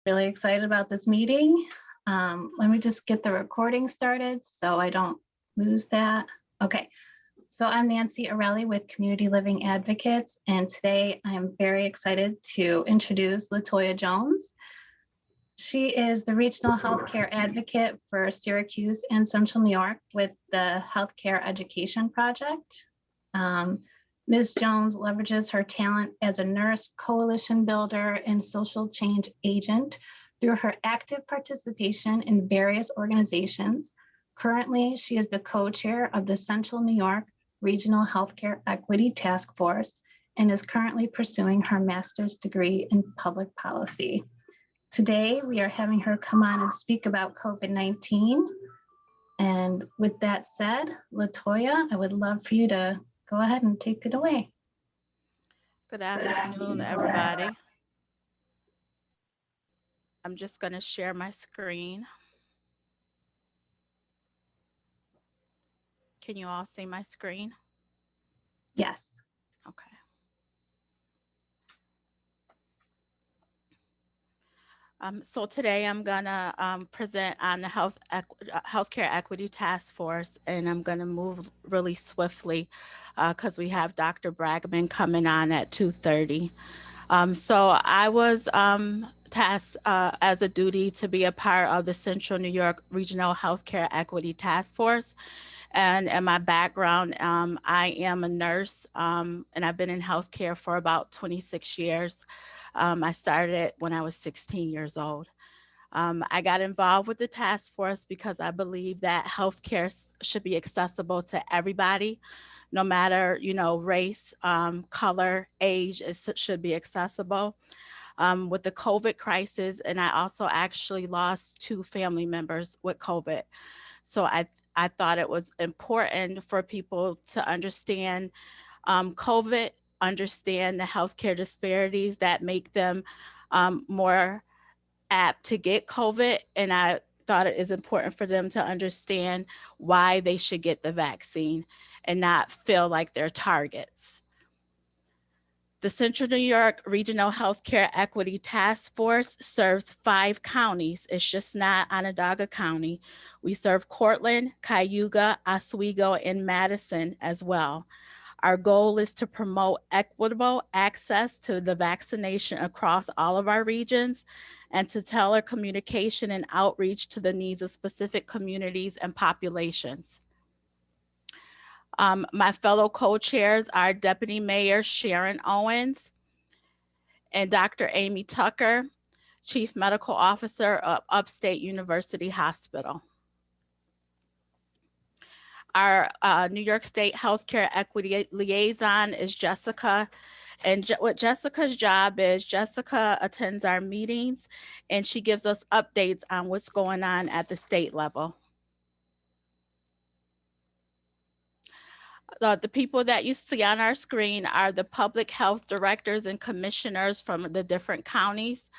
Really excited about this meeting. Let me just get the recording started so I don't lose that. Okay, so I'm Nancy Arelli with Community Living Advocates, and today I'm very excited to introduce Latoya Jones. She is the Regional Healthcare Advocate for Syracuse and Central New York with the Healthcare Education Project. Ms. Jones leverages her talent as a nurse, coalition builder, and social change agent through her active participation in various organizations. Currently, she is the co-chair of the Central New York Regional Healthcare Equity Task Force and is currently pursuing her master's degree in public policy. Today, we are having her come on and speak about COVID-19. And with that said, Latoya, I would love for you to go ahead and take it away. Good afternoon, everybody. I'm just going to share my screen. Can you all see my screen? Yes. Okay. So today I'm gonna present on the Healthcare Equity Task Force, and I'm gonna move really swiftly because we have Dr. Brangman coming on at 2:30. So I was tasked as a duty to be a part of the Central New York Regional Healthcare Equity Task Force. And in my background, I am a nurse, and I've been in healthcare for about 26 years. I started when I was 16 years old. I got involved with the task force because I believe that healthcare should be accessible to everybody, no matter, race, color, age, it should be accessible. With the COVID crisis, and I also actually lost 2 family members with COVID. So I thought it was important for people to understand COVID, understand the healthcare disparities that make them more apt to get COVID. And I thought it is important for them to understand why they should get the vaccine and not feel like they're targets. The Central New York Regional Healthcare Equity Task Force serves 5 counties. It's just not Onondaga County. We serve Cortland, Cayuga, Oswego, and Madison as well. Our goal is to promote equitable access to the vaccination across all of our regions and to tailor communication and outreach to the needs of specific communities and populations. My fellow co-chairs are Deputy Mayor Sharon Owens and Dr. Amy Tucker, Chief Medical Officer of Upstate University Hospital. Our New York State Healthcare Equity Liaison is Jessica. And what Jessica's job is, Jessica attends our meetings and she gives us updates on what's going on at the state level. The people that you see on our screen are the public health directors and commissioners from the different counties.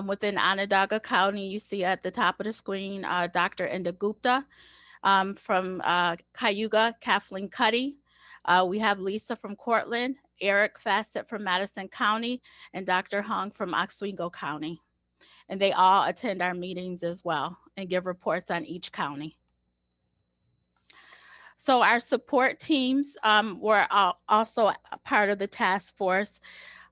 Within Onondaga County, you see at the top of the screen, Dr. Inda Gupta. From Cayuga, Kathleen Cuddy. We have Lisa from Cortland, Eric Fassett from Madison County, and Dr. Hung from Oswego County. And they all attend our meetings as well and give reports on each county. So our support teams were also a part of the task force.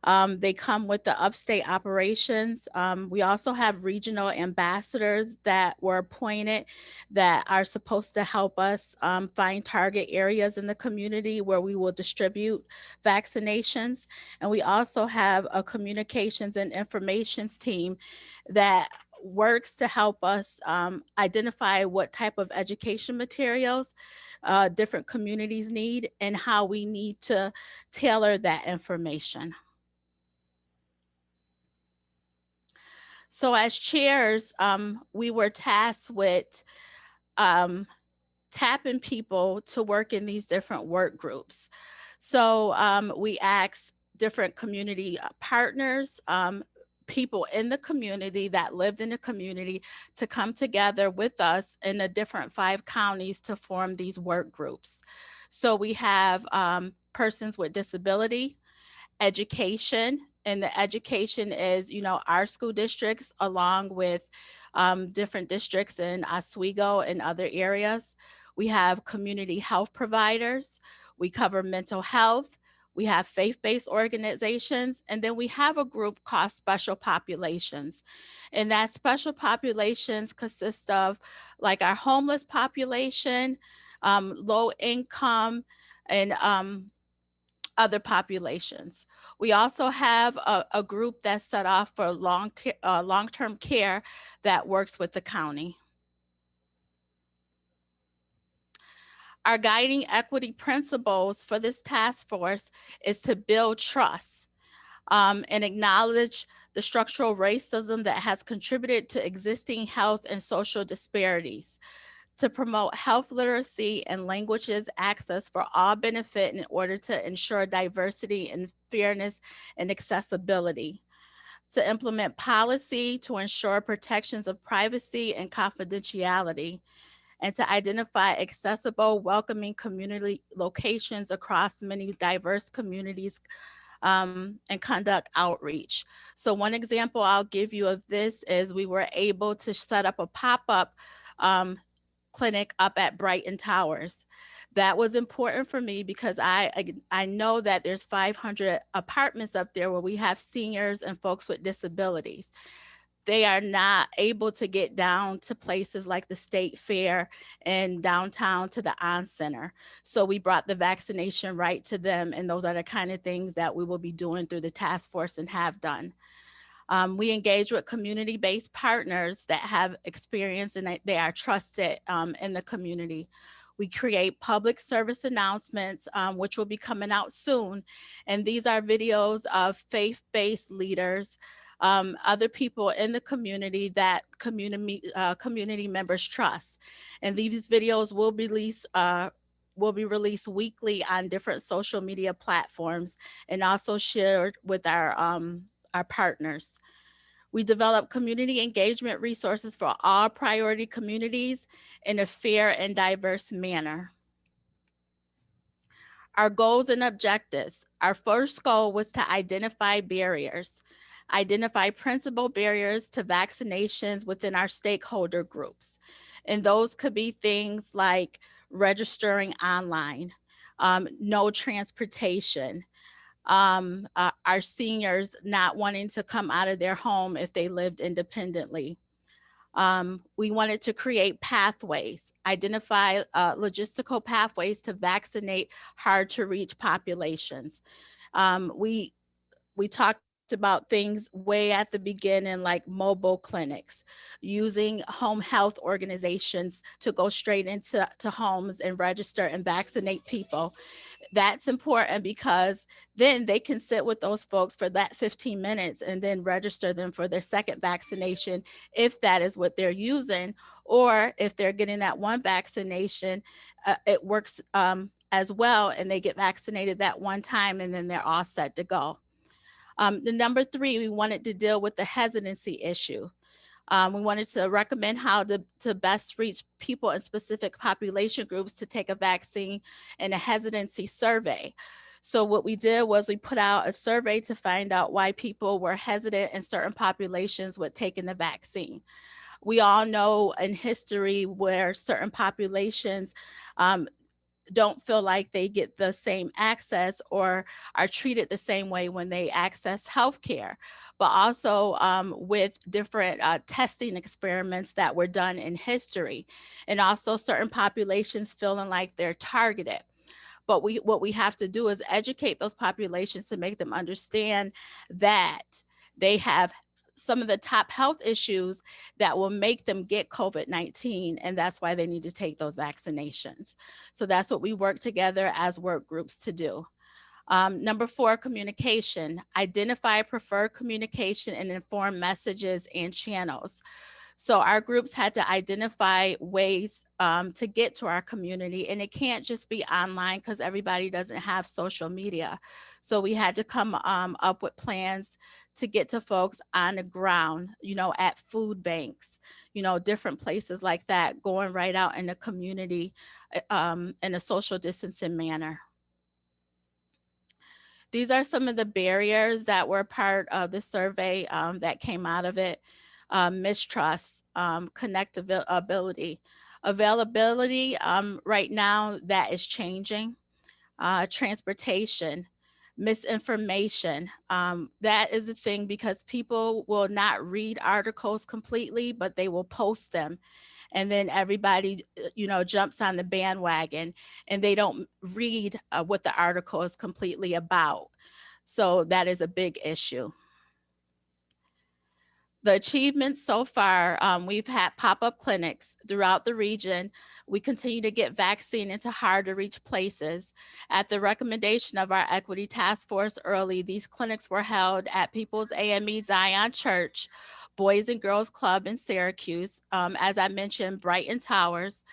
They come with the upstate operations. We also have regional ambassadors that were appointed that are supposed to help us find target areas in the community where we will distribute vaccinations. And we also have a communications and informations team that works to help us identify what type of education materials different communities need and how we need to tailor that information. So as chairs, we were tasked with tapping people to work in these different work groups. So we asked different community partners, people in the community that lived in the community to come together with us in the different 5 counties to form these work groups. So we have persons with disability, education, And the education is, our school districts along with different districts in Oswego and other areas. We have community health providers. We cover mental health. We have faith-based organizations. And then we have a group called special populations. And that special populations consist of like our homeless population, low income, and other populations. We also have a group that's set off for long-term care that works with the county. Our guiding equity principles for this task force is to build trust and acknowledge the structural racism that has contributed to existing health and social disparities, to promote health literacy and languages access for all benefit in order to ensure diversity and fairness and accessibility, to implement policy to ensure protections of privacy and confidentiality, and to identify accessible, welcoming community locations across many diverse communities and conduct outreach. So one example I'll give you of this is we were able to set up a pop-up clinic up at Brighton Towers. That was important for me because I know that there's 500 apartments up there where we have seniors and folks with disabilities. They are not able to get down to places like the State Fair and downtown to the On Center. So we brought the vaccination right to them, and those are the kind of things that we will be doing through the task force and have done. We engage with community-based partners that have experience and they are trusted in the community. We create public service announcements, which will be coming out soon. And these are videos of faith-based leaders, other people in the community that community members trust. And these videos will be released weekly on different social media platforms and also shared with our partners. We develop community engagement resources for all priority communities in a fair and diverse manner. Our goals and objectives. Our first goal was to identify barriers, identify principal barriers to vaccinations within our stakeholder groups. And those could be things like registering online, no transportation, our seniors not wanting to come out of their home if they lived independently. We wanted to create pathways, identify logistical pathways to vaccinate hard to reach populations. We talked about things way at the beginning, like mobile clinics, using home health organizations to go straight into homes and register and vaccinate people. That's important because then they can sit with those folks for that 15 minutes and then register them for their second vaccination if that is what they're using, or if they're getting that one vaccination, it works as well, and they get vaccinated that one time and then they're all set to go. The number three, we wanted to deal with the hesitancy issue. We wanted to recommend how to best reach people in specific population groups to take a vaccine and a hesitancy survey. So what we did was we put out a survey to find out why people were hesitant in certain populations with taking the vaccine. We all know in history where certain populations don't feel like they get the same access or are treated the same way when they access healthcare, but also with different testing experiments that were done in history, and also certain populations feeling like they're targeted. But what we have to do is educate those populations to make them understand that they have some of the top health issues that will make them get COVID-19, and that's why they need to take those vaccinations. So that's what we work together as work groups to do. Number four, communication. Identify preferred communication and inform messages and channels. So our groups had to identify ways to get to our community, and it can't just be online because everybody doesn't have social media. So we had to come up with plans to get to folks on the ground, at food banks, different places like that, going right out in the community in a social distancing manner. These are some of the barriers that were part of the survey that came out of it. Mistrust, connectability, availability. Right now that is changing. Transportation, misinformation. That is the thing, because people will not read articles completely, but they will post them. And then everybody, jumps on the bandwagon, and they don't read what the article is completely about. So that is a big issue. The achievements so far, we've had pop-up clinics throughout the region. We continue to get vaccine into hard to reach places. At the recommendation of our Equity Task Force early, these clinics were held at People's AME Zion Church, Boys and Girls Club in Syracuse, as I mentioned, Brighton Towers,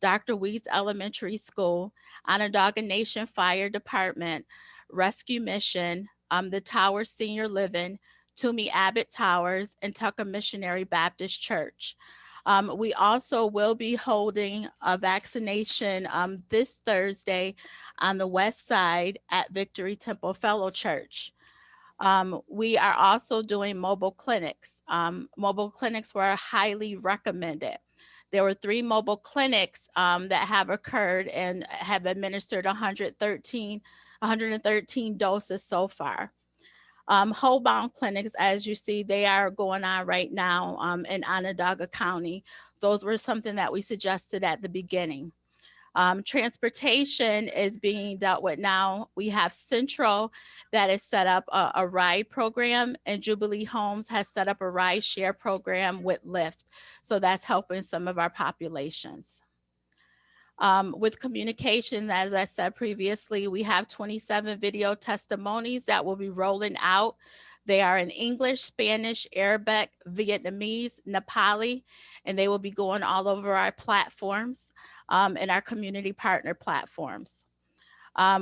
Dr. Weeds Elementary School, Onondaga Nation Fire Department, Rescue Mission, the Tower Senior Living, Toomey Abbott Towers, and Tucker Missionary Baptist Church. We also will be holding a vaccination this Thursday on the west side at Victory Temple Fellow Church. We are also doing mobile clinics. Mobile clinics were highly recommended. There were 3 mobile clinics that have occurred and have administered 113 doses so far. Whole-bound clinics, as you see, they are going on right now in Onondaga County. Those were something that we suggested at the beginning. Transportation is being dealt with now. We have Central that has set up a ride program, and Jubilee Homes has set up a ride share program with Lyft. So that's helping some of our populations. With communication, as I said previously, we have 27 video testimonies that will be rolling out. They are in English, Spanish, Arabic, Vietnamese, Nepali, and they will be going all over our platforms and our community partner platforms.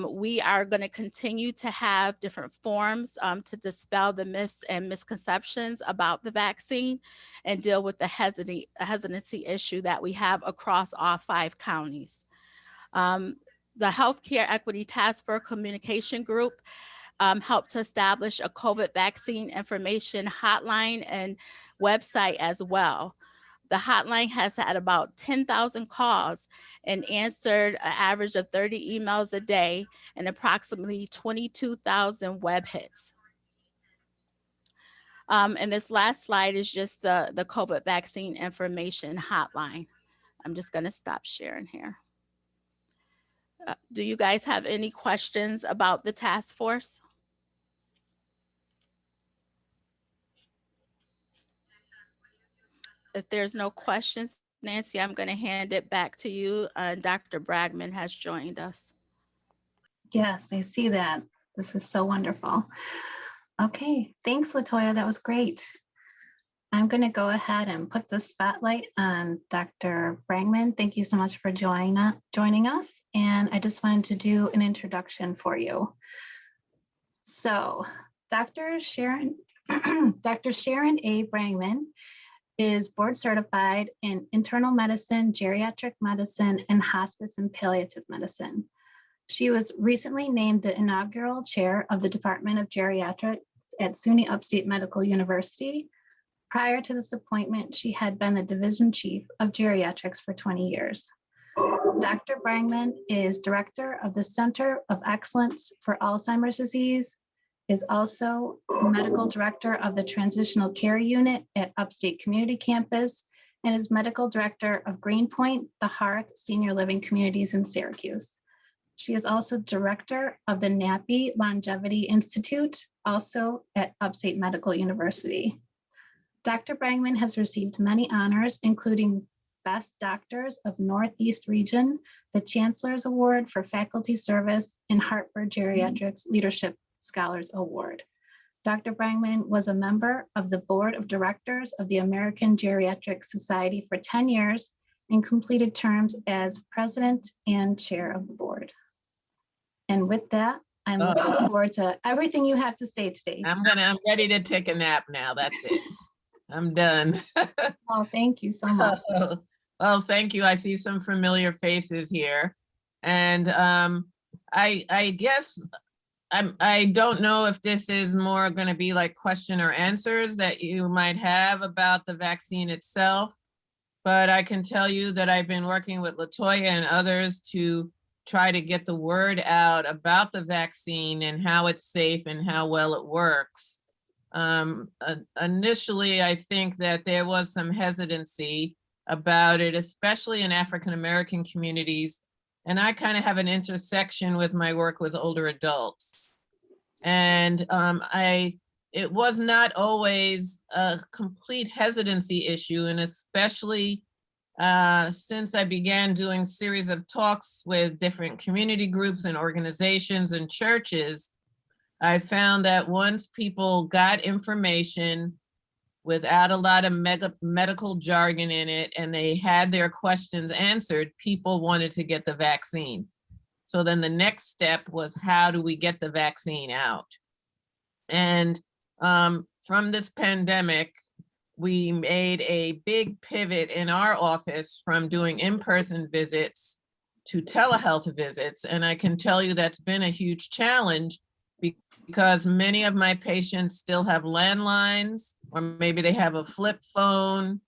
We are going to continue to have different forums to dispel the myths and misconceptions about the vaccine and deal with the hesitancy issue that we have across all 5 counties. The Healthcare Equity Task Force Communication Group helped to establish a COVID vaccine information hotline and website as well. The hotline has had about 10,000 calls and answered an average of 30 emails a day and approximately 22,000 web hits. And this last slide is just the COVID vaccine information hotline. I'm just going to stop sharing here. Do you guys have any questions about the task force? If there's no questions, Nancy, I'm going to hand it back to you. Dr. Brangman has joined us. Yes, I see that. This is so wonderful. Okay, thanks, Latoya. That was great. I'm going to go ahead and put the spotlight on Dr. Brangman. Thank you so much for joining us. And I just wanted to do an introduction for you. So Dr. Sharon A. Brangman is board certified in internal medicine, geriatric medicine, and hospice and palliative medicine. She was recently named the inaugural chair of the Department of Geriatrics at SUNY Upstate Medical University. Prior to this appointment, she had been the division chief of geriatrics for 20 years. Dr. Brangman is director of the Center of Excellence for Alzheimer's Disease, is also medical director of the Transitional Care Unit at Upstate Community Campus, and is medical director of Greenpoint, the Hearth Senior Living Communities in Syracuse. She is also director of the NAPI Longevity Institute, also at Upstate Medical University. Dr. Brangman has received many honors, including Best Doctors of Northeast Region, the Chancellor's Award for Faculty Service, and Hartford Geriatrics Leadership Scholars Award. Dr. Brangman was a member of the Board of Directors of the American Geriatric Society for 10 years and completed terms as president and chair of the board. And with that, I'm looking forward to everything you have to say today. I'm ready to take a nap now. That's it. I'm done. Oh, thank you so much. Well, thank you. I see some familiar faces here. And I guess I don't know if this is more going to be like question or answers that you might have about the vaccine itself, but I can tell you that I've been working with Latoya and others to try to get the word out about the vaccine and how it's safe and how well it works. Initially, I think that there was some hesitancy about it, especially in African-American communities. And I kind of have an intersection with my work with older adults. And it was not always a complete hesitancy issue, and especially since I began doing series of talks with different community groups and organizations and churches, I found that once people got information without a lot of medical jargon in it and they had their questions answered, people wanted to get the vaccine. So then the next step was, how do we get the vaccine out? And from this pandemic, we made a big pivot in our office from doing in-person visits to telehealth visits. And I can tell you that's been a huge challenge because many of my patients still have landlines, or maybe they have a flip phone.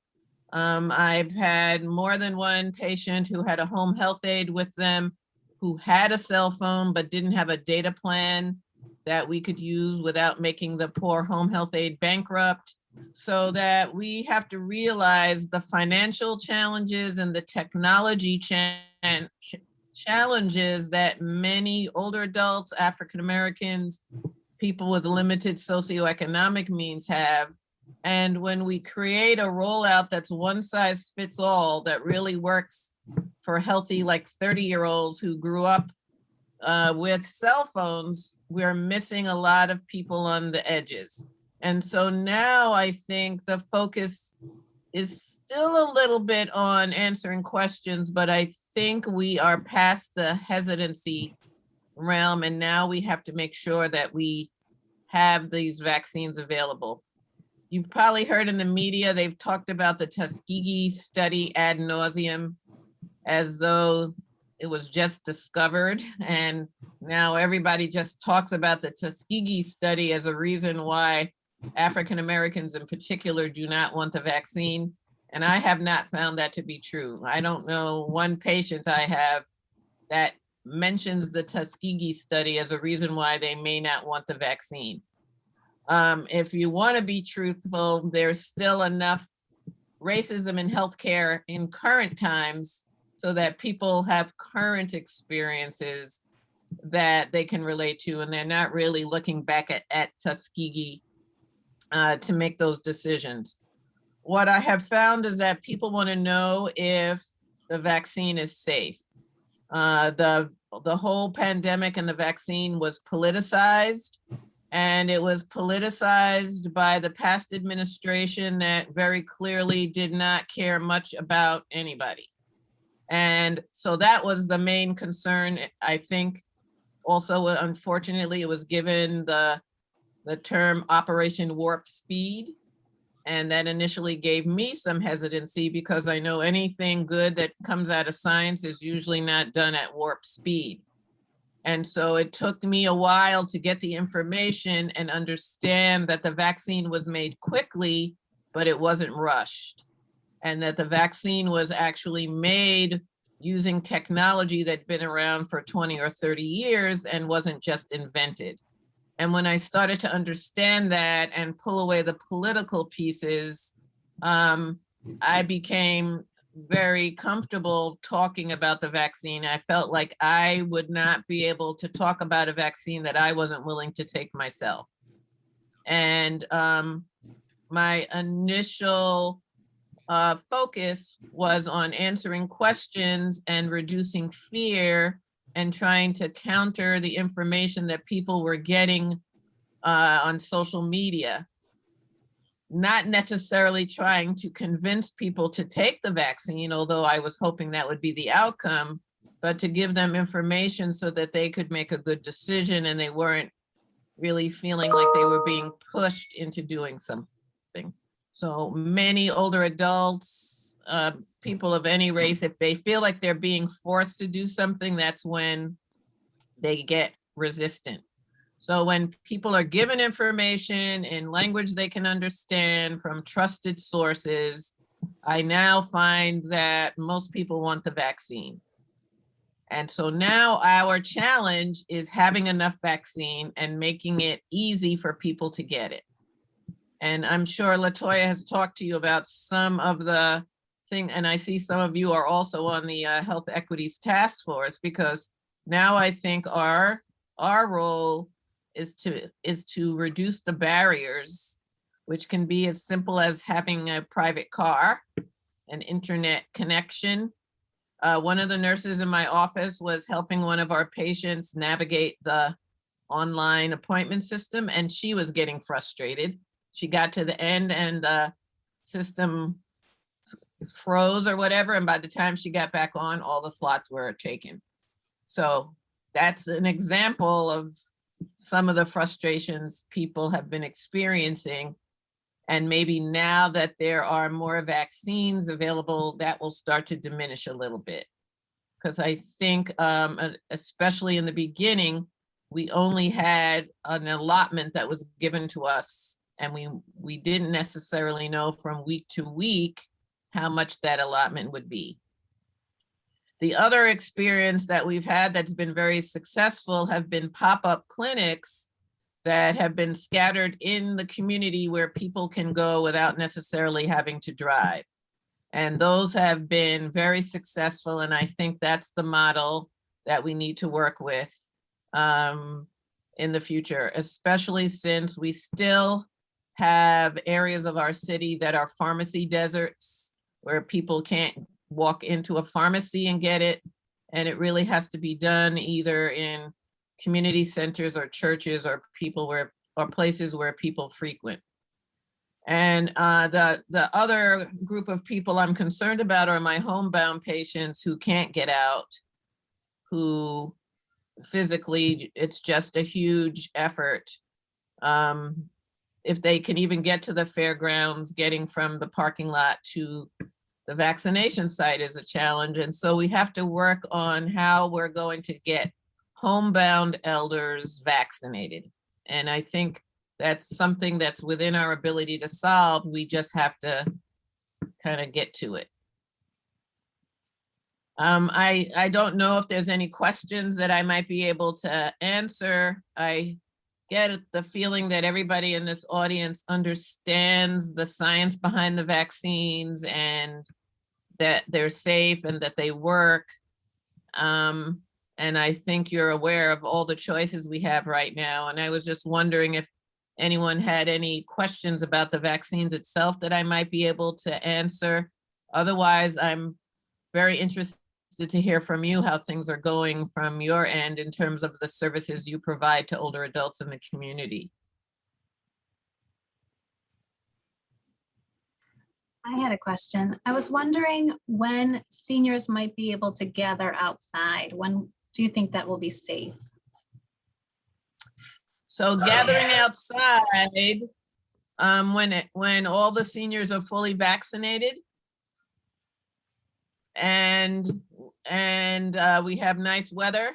I've had more than one patient who had a home health aide with them who had a cell phone but didn't have a data plan that we could use without making the poor home health aide bankrupt. So that we have to realize the financial challenges and the technology challenges that many older adults, African Americans, people with limited socioeconomic means have. And when we create a rollout that's one size fits all, that really works for healthy, like 30-year-olds who grew up with cell phones, we're missing a lot of people on the edges. And so now I think the focus is still a little bit on answering questions, but I think we are past the hesitancy realm, and now we have to make sure that we have these vaccines available. You've probably heard in the media, they've talked about the Tuskegee study ad nauseum, as though it was just discovered. And now everybody just talks about the Tuskegee study as a reason why African Americans in particular do not want the vaccine. And I have not found that to be true. I don't know one patient I have that mentions the Tuskegee study as a reason why they may not want the vaccine. If you want to be truthful, there's still enough racism in healthcare in current times so that people have current experiences that they can relate to, and they're not really looking back at Tuskegee to make those decisions. What I have found is that people want to know if the vaccine is safe. The whole pandemic and the vaccine was politicized, and it was politicized by the past administration that very clearly did not care much about anybody. And so that was the main concern. I think also, unfortunately, it was given the term Operation Warp Speed. And that initially gave me some hesitancy because I know anything good that comes out of science is usually not done at warp speed. And so it took me a while to get the information and understand that the vaccine was made quickly, but it wasn't rushed. And that the vaccine was actually made using technology that'd been around for 20 or 30 years and wasn't just invented. And when I started to understand that and pull away the political pieces, I became very comfortable talking about the vaccine. I felt like I would not be able to talk about a vaccine that I wasn't willing to take myself. And my initial focus was on answering questions and reducing fear and trying to counter the information that people were getting on social media. Not necessarily trying to convince people to take the vaccine, although I was hoping that would be the outcome, but to give them information so that they could make a good decision and they weren't really feeling like they were being pushed into doing something. So many older adults, people of any race, if they feel like they're being forced to do something, that's when they get resistant. So when people are given information in language they can understand from trusted sources, I now find that most people want the vaccine. And so now our challenge is having enough vaccine and making it easy for people to get it. And I'm sure Latoya has talked to you about some of the thing, and I see some of you are also on the Health Equities Task Force, because now I think our role is to reduce the barriers, which can be as simple as having a private car, an internet connection. One of the nurses in my office was helping one of our patients navigate the online appointment system, and she was getting frustrated. She got to the end and the system froze or whatever, and by the time she got back on, all the slots were taken. So that's an example of some of the frustrations people have been experiencing. And maybe now that there are more vaccines available, that will start to diminish a little bit. Because I think, especially in the beginning, we only had an allotment that was given to us, and we didn't necessarily know from week to week how much that allotment would be. The other experience that we've had that's been very successful have been pop-up clinics that have been scattered in the community where people can go without necessarily having to drive. And those have been very successful. And I think that's the model that we need to work with in the future, especially since we still have areas of our city that are pharmacy deserts where people can't walk into a pharmacy and get it. And it really has to be done either in community centers or churches or places where people frequent. And the other group of people I'm concerned about are my homebound patients who can't get out, who physically, it's just a huge effort. If they can even get to the fairgrounds, getting from the parking lot to the vaccination site is a challenge. And so we have to work on how we're going to get homebound elders vaccinated. And I think that's something that's within our ability to solve. We just have to kind of get to it. I don't know if there's any questions that I might be able to answer. I get the feeling that everybody in this audience understands the science behind the vaccines and that they're safe and that they work. And I think you're aware of all the choices we have right now. And I was just wondering if anyone had any questions about the vaccines itself that I might be able to answer. Otherwise, I'm very interested to hear from you how things are going from your end in terms of the services you provide to older adults in the community. I had a question. I was wondering when seniors might be able to gather outside. When do you think that will be safe? So gathering outside, when all the seniors are fully vaccinated and we have nice weather,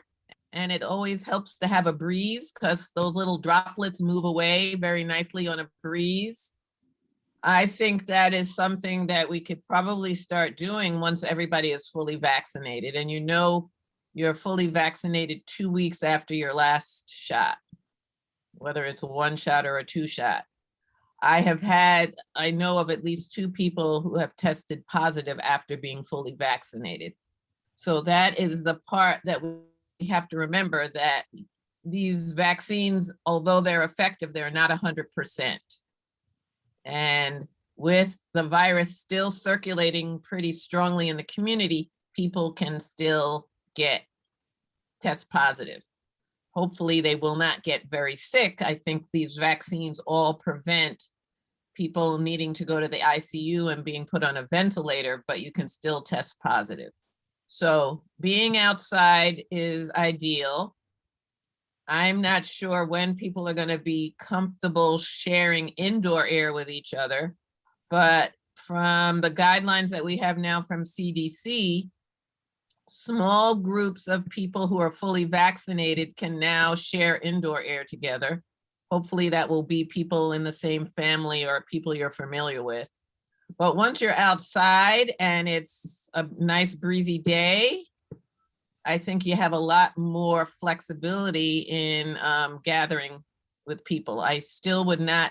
and it always helps to have a breeze because those little droplets move away very nicely on a breeze. I think that is something that we could probably start doing once everybody is fully vaccinated. And you know, you're fully vaccinated 2 weeks after your last shot, whether it's a 1 shot or a 2 shot. I know of at least 2 people who have tested positive after being fully vaccinated. So that is the part that we have to remember, that these vaccines, although they're effective, they're not 100%. And with the virus still circulating pretty strongly in the community, people can still test positive. Hopefully they will not get very sick. I think these vaccines all prevent people needing to go to the ICU and being put on a ventilator, but you can still test positive. So being outside is ideal. I'm not sure when people are going to be comfortable sharing indoor air with each other, but from the guidelines that we have now from CDC, small groups of people who are fully vaccinated can now share indoor air together. Hopefully that will be people in the same family or people you're familiar with. But once you're outside and it's a nice breezy day, I think you have a lot more flexibility in gathering with people. I still would not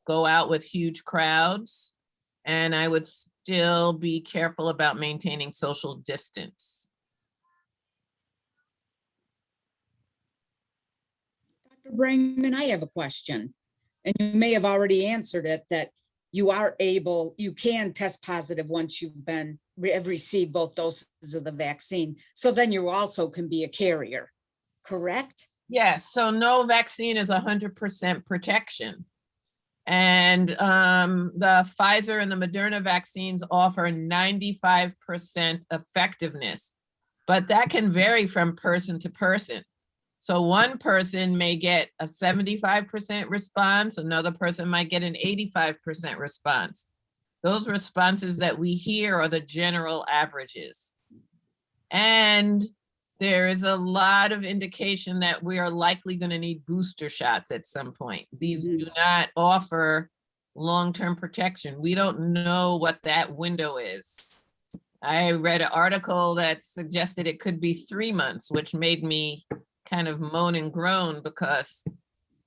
go out with huge crowds, and I would still be careful about maintaining social distance. Dr. Brangman, I have a question, and you may have already answered it, that you can test positive once you've have received both doses of the vaccine. So then you also can be a carrier, correct? Yes, so no vaccine is 100% protection. And the Pfizer and the Moderna vaccines offer 95% effectiveness, but that can vary from person to person. So one person may get a 75% response, another person might get an 85% response. Those responses that we hear are the general averages. And there is a lot of indication that we are likely going to need booster shots at some point. These do not offer long-term protection. We don't know what that window is. I read an article that suggested it could be 3 months, which made me kind of moan and groan because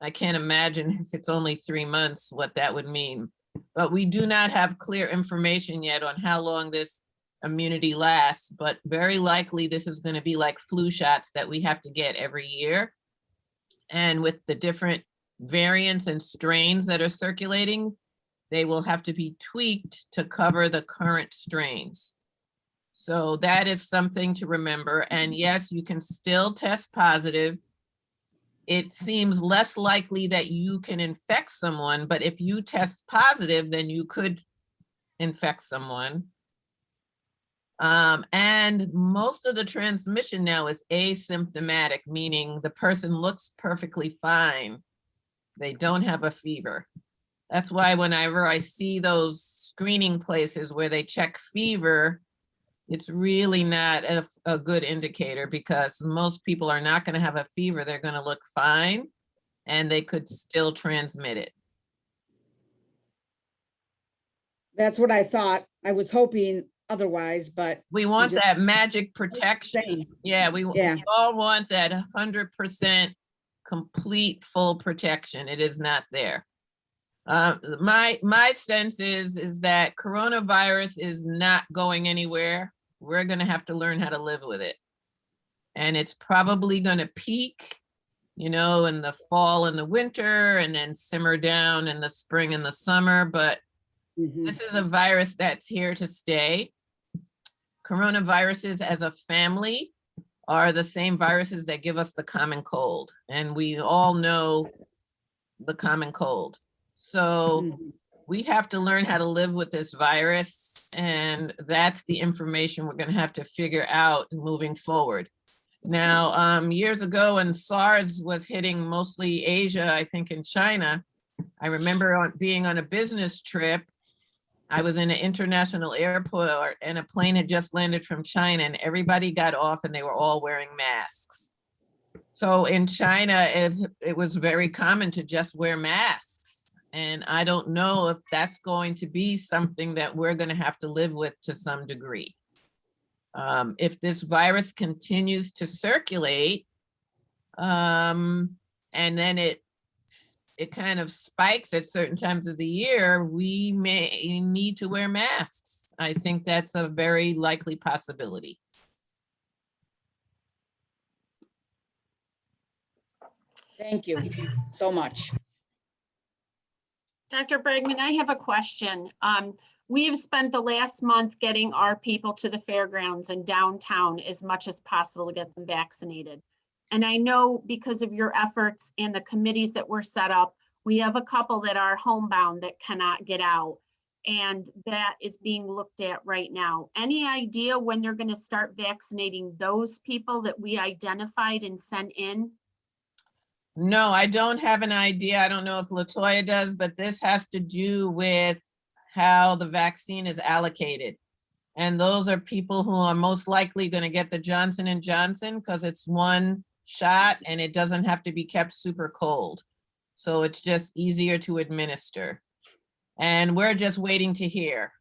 I can't imagine if it's only 3 months what that would mean. But we do not have clear information yet on how long this immunity lasts, but very likely this is going to be like flu shots that we have to get every year. And with the different variants and strains that are circulating, they will have to be tweaked to cover the current strains. So that is something to remember. And yes, you can still test positive. It seems less likely that you can infect someone, but if you test positive, then you could infect someone. And most of the transmission now is asymptomatic, meaning the person looks perfectly fine. They don't have a fever. That's why whenever I see those screening places where they check fever, it's really not a good indicator because most people are not going to have a fever. They're going to look fine and they could still transmit it. That's what I thought. I was hoping otherwise, but We want just- that magic protection. same. Yeah, we all want that 100% complete full protection. It is not there. My sense is that coronavirus is not going anywhere. We're going to have to learn how to live with it. And it's probably going to peak, in the fall and the winter, and then simmer down in the spring and the summer. But this is a virus that's here to stay. Coronaviruses as a family are the same viruses that give us the common cold. And we all know the common cold. So we have to learn how to live with this virus. And that's the information we're going to have to figure out moving forward. Now, years ago when SARS was hitting mostly Asia, I think in China, I remember being on a business trip. I was in an international airport and a plane had just landed from China and everybody got off and they were all wearing masks. So in China, it was very common to just wear masks. And I don't know if that's going to be something that we're going to have to live with to some degree. If this virus continues to circulate, and then it kind of spikes at certain times of the year, we may need to wear masks. I think that's a very likely possibility. Thank you so much. Dr. Brangman, I have a question. We have spent the last month getting our people to the fairgrounds and downtown as much as possible to get them vaccinated. And I know because of your efforts and the committees that were set up, we have a couple that are homebound that cannot get out. And that is being looked at right now. Any idea when they're going to start vaccinating those people that we identified and sent in? No, I don't have an idea. I don't know if Latoya does, but this has to do with how the vaccine is allocated. And those are people who are most likely going to get the Johnson & Johnson because it's one shot and it doesn't have to be kept super cold. So it's just easier to administer. And we're just waiting to hear.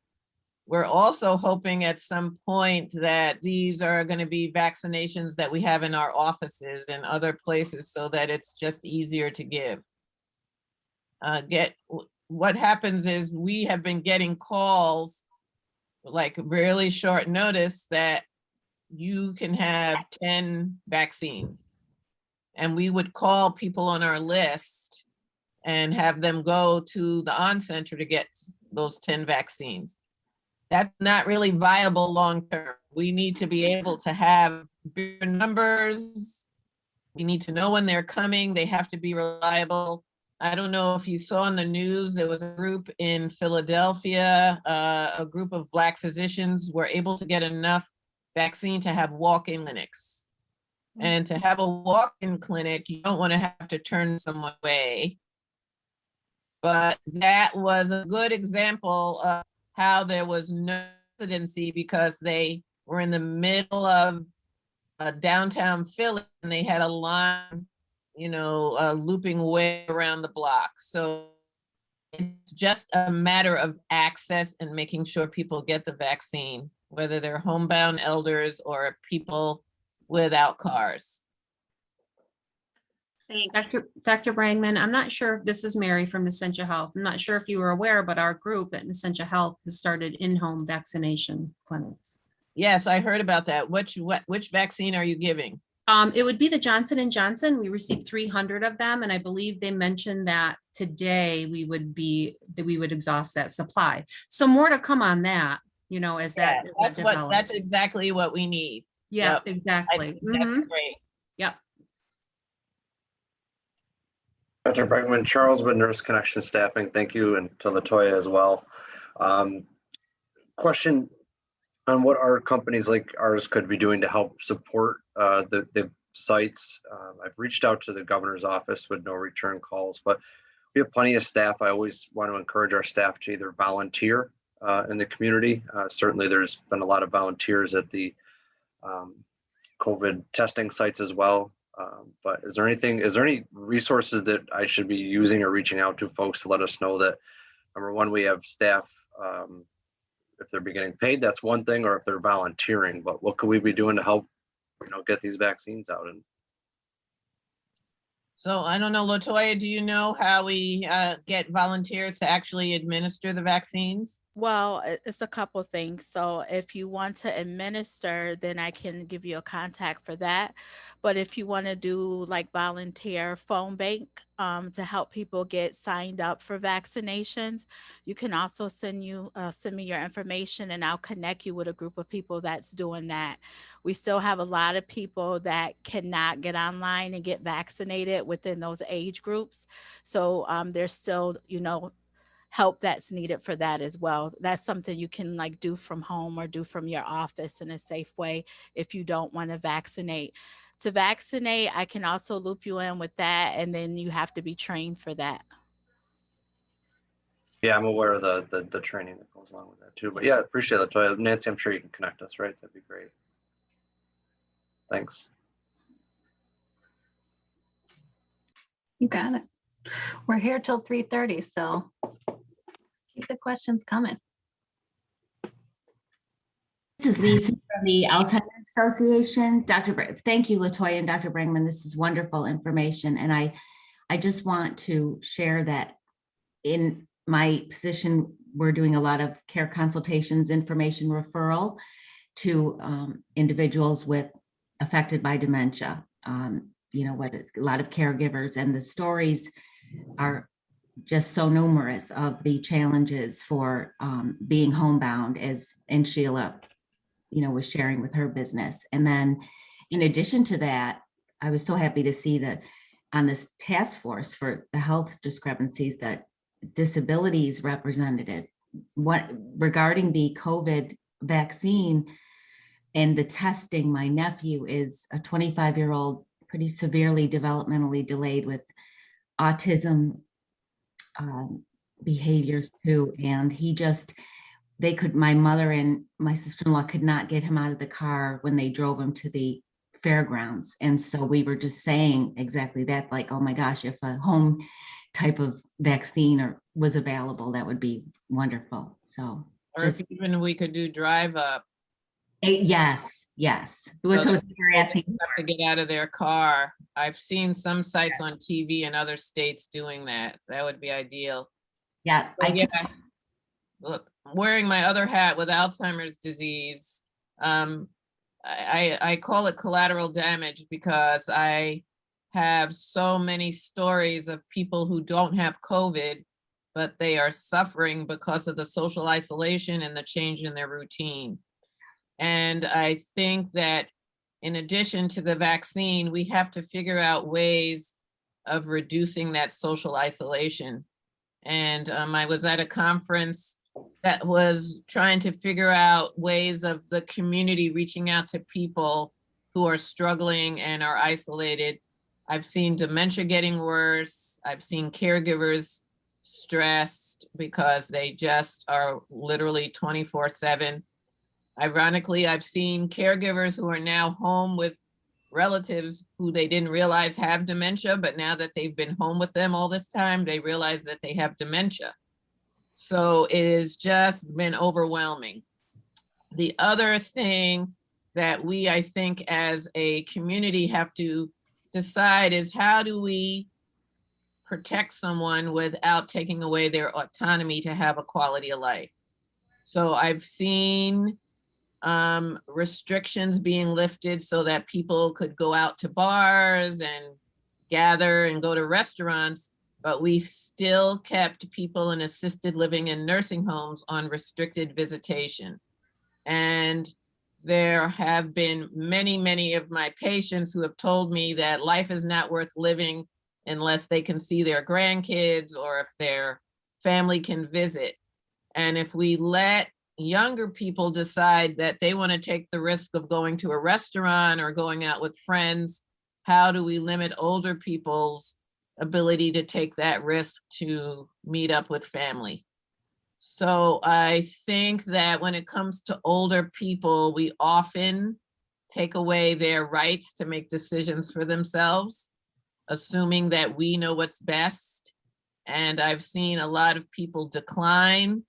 We're also hoping at some point that these are going to be vaccinations that we have in our offices and other places so that it's just easier to give. What happens is we have been getting calls like really short notice that you can have 10 vaccines. And we would call people on our list and have them go to the on center to get those 10 vaccines. That's not really viable long-term. We need to be able to have bigger numbers. We need to know when they're coming. They have to be reliable. I don't know if you saw in the news, there was a group in Philadelphia, a group of Black physicians were able to get enough vaccine to have walk-in clinics. And to have a walk-in clinic, you don't want to have to turn someone away. But that was a good example of how there was no hesitancy because they were in the middle of downtown Philly and they had a line, looping way around the block. So it's just a matter of access and making sure people get the vaccine, whether they're homebound elders or people without cars. Thanks. Dr. Brangman, I'm not sure, this is Mary from Essentia Health. I'm not sure if you were aware, but our group at Essentia Health has started in-home vaccination clinics. Yes, I heard about that. Which vaccine are you giving? It would be the Johnson & Johnson. We received 300 of them, and I believe they mentioned that today we would exhaust that supply. So more to come on that, as that develops. That's exactly what we need. Yeah, Yep. exactly. That's great. Yep. Dr. Brangman, Charles with Nurse Connection Staffing, thank you, and to Latoya as well. Question on what our companies like ours could be doing to help support the sites. I've reached out to the governor's office with no return calls, but we have plenty of staff. I always want to encourage our staff to either volunteer in the community. Certainly there's been a lot of volunteers at the COVID testing sites as well. But is there any resources that I should be using or reaching out to folks to let us know that, number one, we have staff, if they're getting paid, that's one thing, or if they're volunteering, but what could we be doing to help, get these vaccines out? And So I don't know, Latoya, do you know how we get volunteers to actually administer the vaccines? Well, it's a couple things. So if you want to administer, then I can give you a contact for that. But if you want to do like volunteer phone bank to help people get signed up for vaccinations, you can also send me your information and I'll connect you with a group of people that's doing that. We still have a lot of people that cannot get online and get vaccinated within those age groups. So there's still, help that's needed for that as well. That's something you can like do from home or do from your office in a safe way if you don't want to vaccinate. To vaccinate, I can also loop you in with that, and then you have to be trained for that. yeah, I'm aware of the training that goes along with that too. But yeah, appreciate it, Latoya. Nancy, I'm sure you can connect us, right? That'd be great. Thanks. You got it. We're here till 3:30, so keep the questions coming. This is Lisa from the Alzheimer's Association. Thank you, Latoya and Dr. Brangman. This is wonderful information. And I just want to share that in my position, we're doing a lot of care consultations, information referral to individuals affected by dementia. Whether a lot of caregivers, and the stories are just so numerous of the challenges for being homebound, and Sheila, was sharing with her business. And then in addition to that, I was so happy to see that on this task force for the health discrepancies that disabilities represented regarding the COVID vaccine and the testing. My nephew is a 25-year-old, pretty severely developmentally delayed with autism behaviors too. And he just my mother and my sister-in-law could not get him out of the car when they drove him to the fairgrounds. And so we were just saying exactly that, like, oh my gosh, if a home type of vaccine was available, that would be wonderful. So Or if even we could do drive up. yes. What So you're asking. have to get out of their car. I've seen some sites on TV in other states doing that. That would be ideal. Yeah, So, look, wearing my other hat with Alzheimer's disease, I call it collateral damage because I have so many stories of people who don't have COVID, but they are suffering because of the social isolation and the change in their routine. And I think that in addition to the vaccine, we have to figure out ways of reducing that social isolation. And I was at a conference that was trying to figure out ways of the community reaching out to people who are struggling and are isolated. I've seen dementia getting worse. I've seen caregivers stressed because they just are literally 24/7. Ironically, I've seen caregivers who are now home with relatives who they didn't realize have dementia, but now that they've been home with them all this time, they realize that they have dementia. So it has just been overwhelming. The other thing that we, I think, as a community have to decide is how do we protect someone without taking away their autonomy to have a quality of life? So I've seen restrictions being lifted so that people could go out to bars and gather and go to restaurants, but we still kept people in assisted living and nursing homes on restricted visitation. And there have been many of my patients who have told me that life is not worth living unless they can see their grandkids or if their family can visit. And if we let younger people decide that they want to take the risk of going to a restaurant or going out with friends, how do we limit older people's ability to take that risk to meet up with family? So I think that when it comes to older people, we often take away their rights to make decisions for themselves, assuming that we know what's best. And I've seen a lot of people decline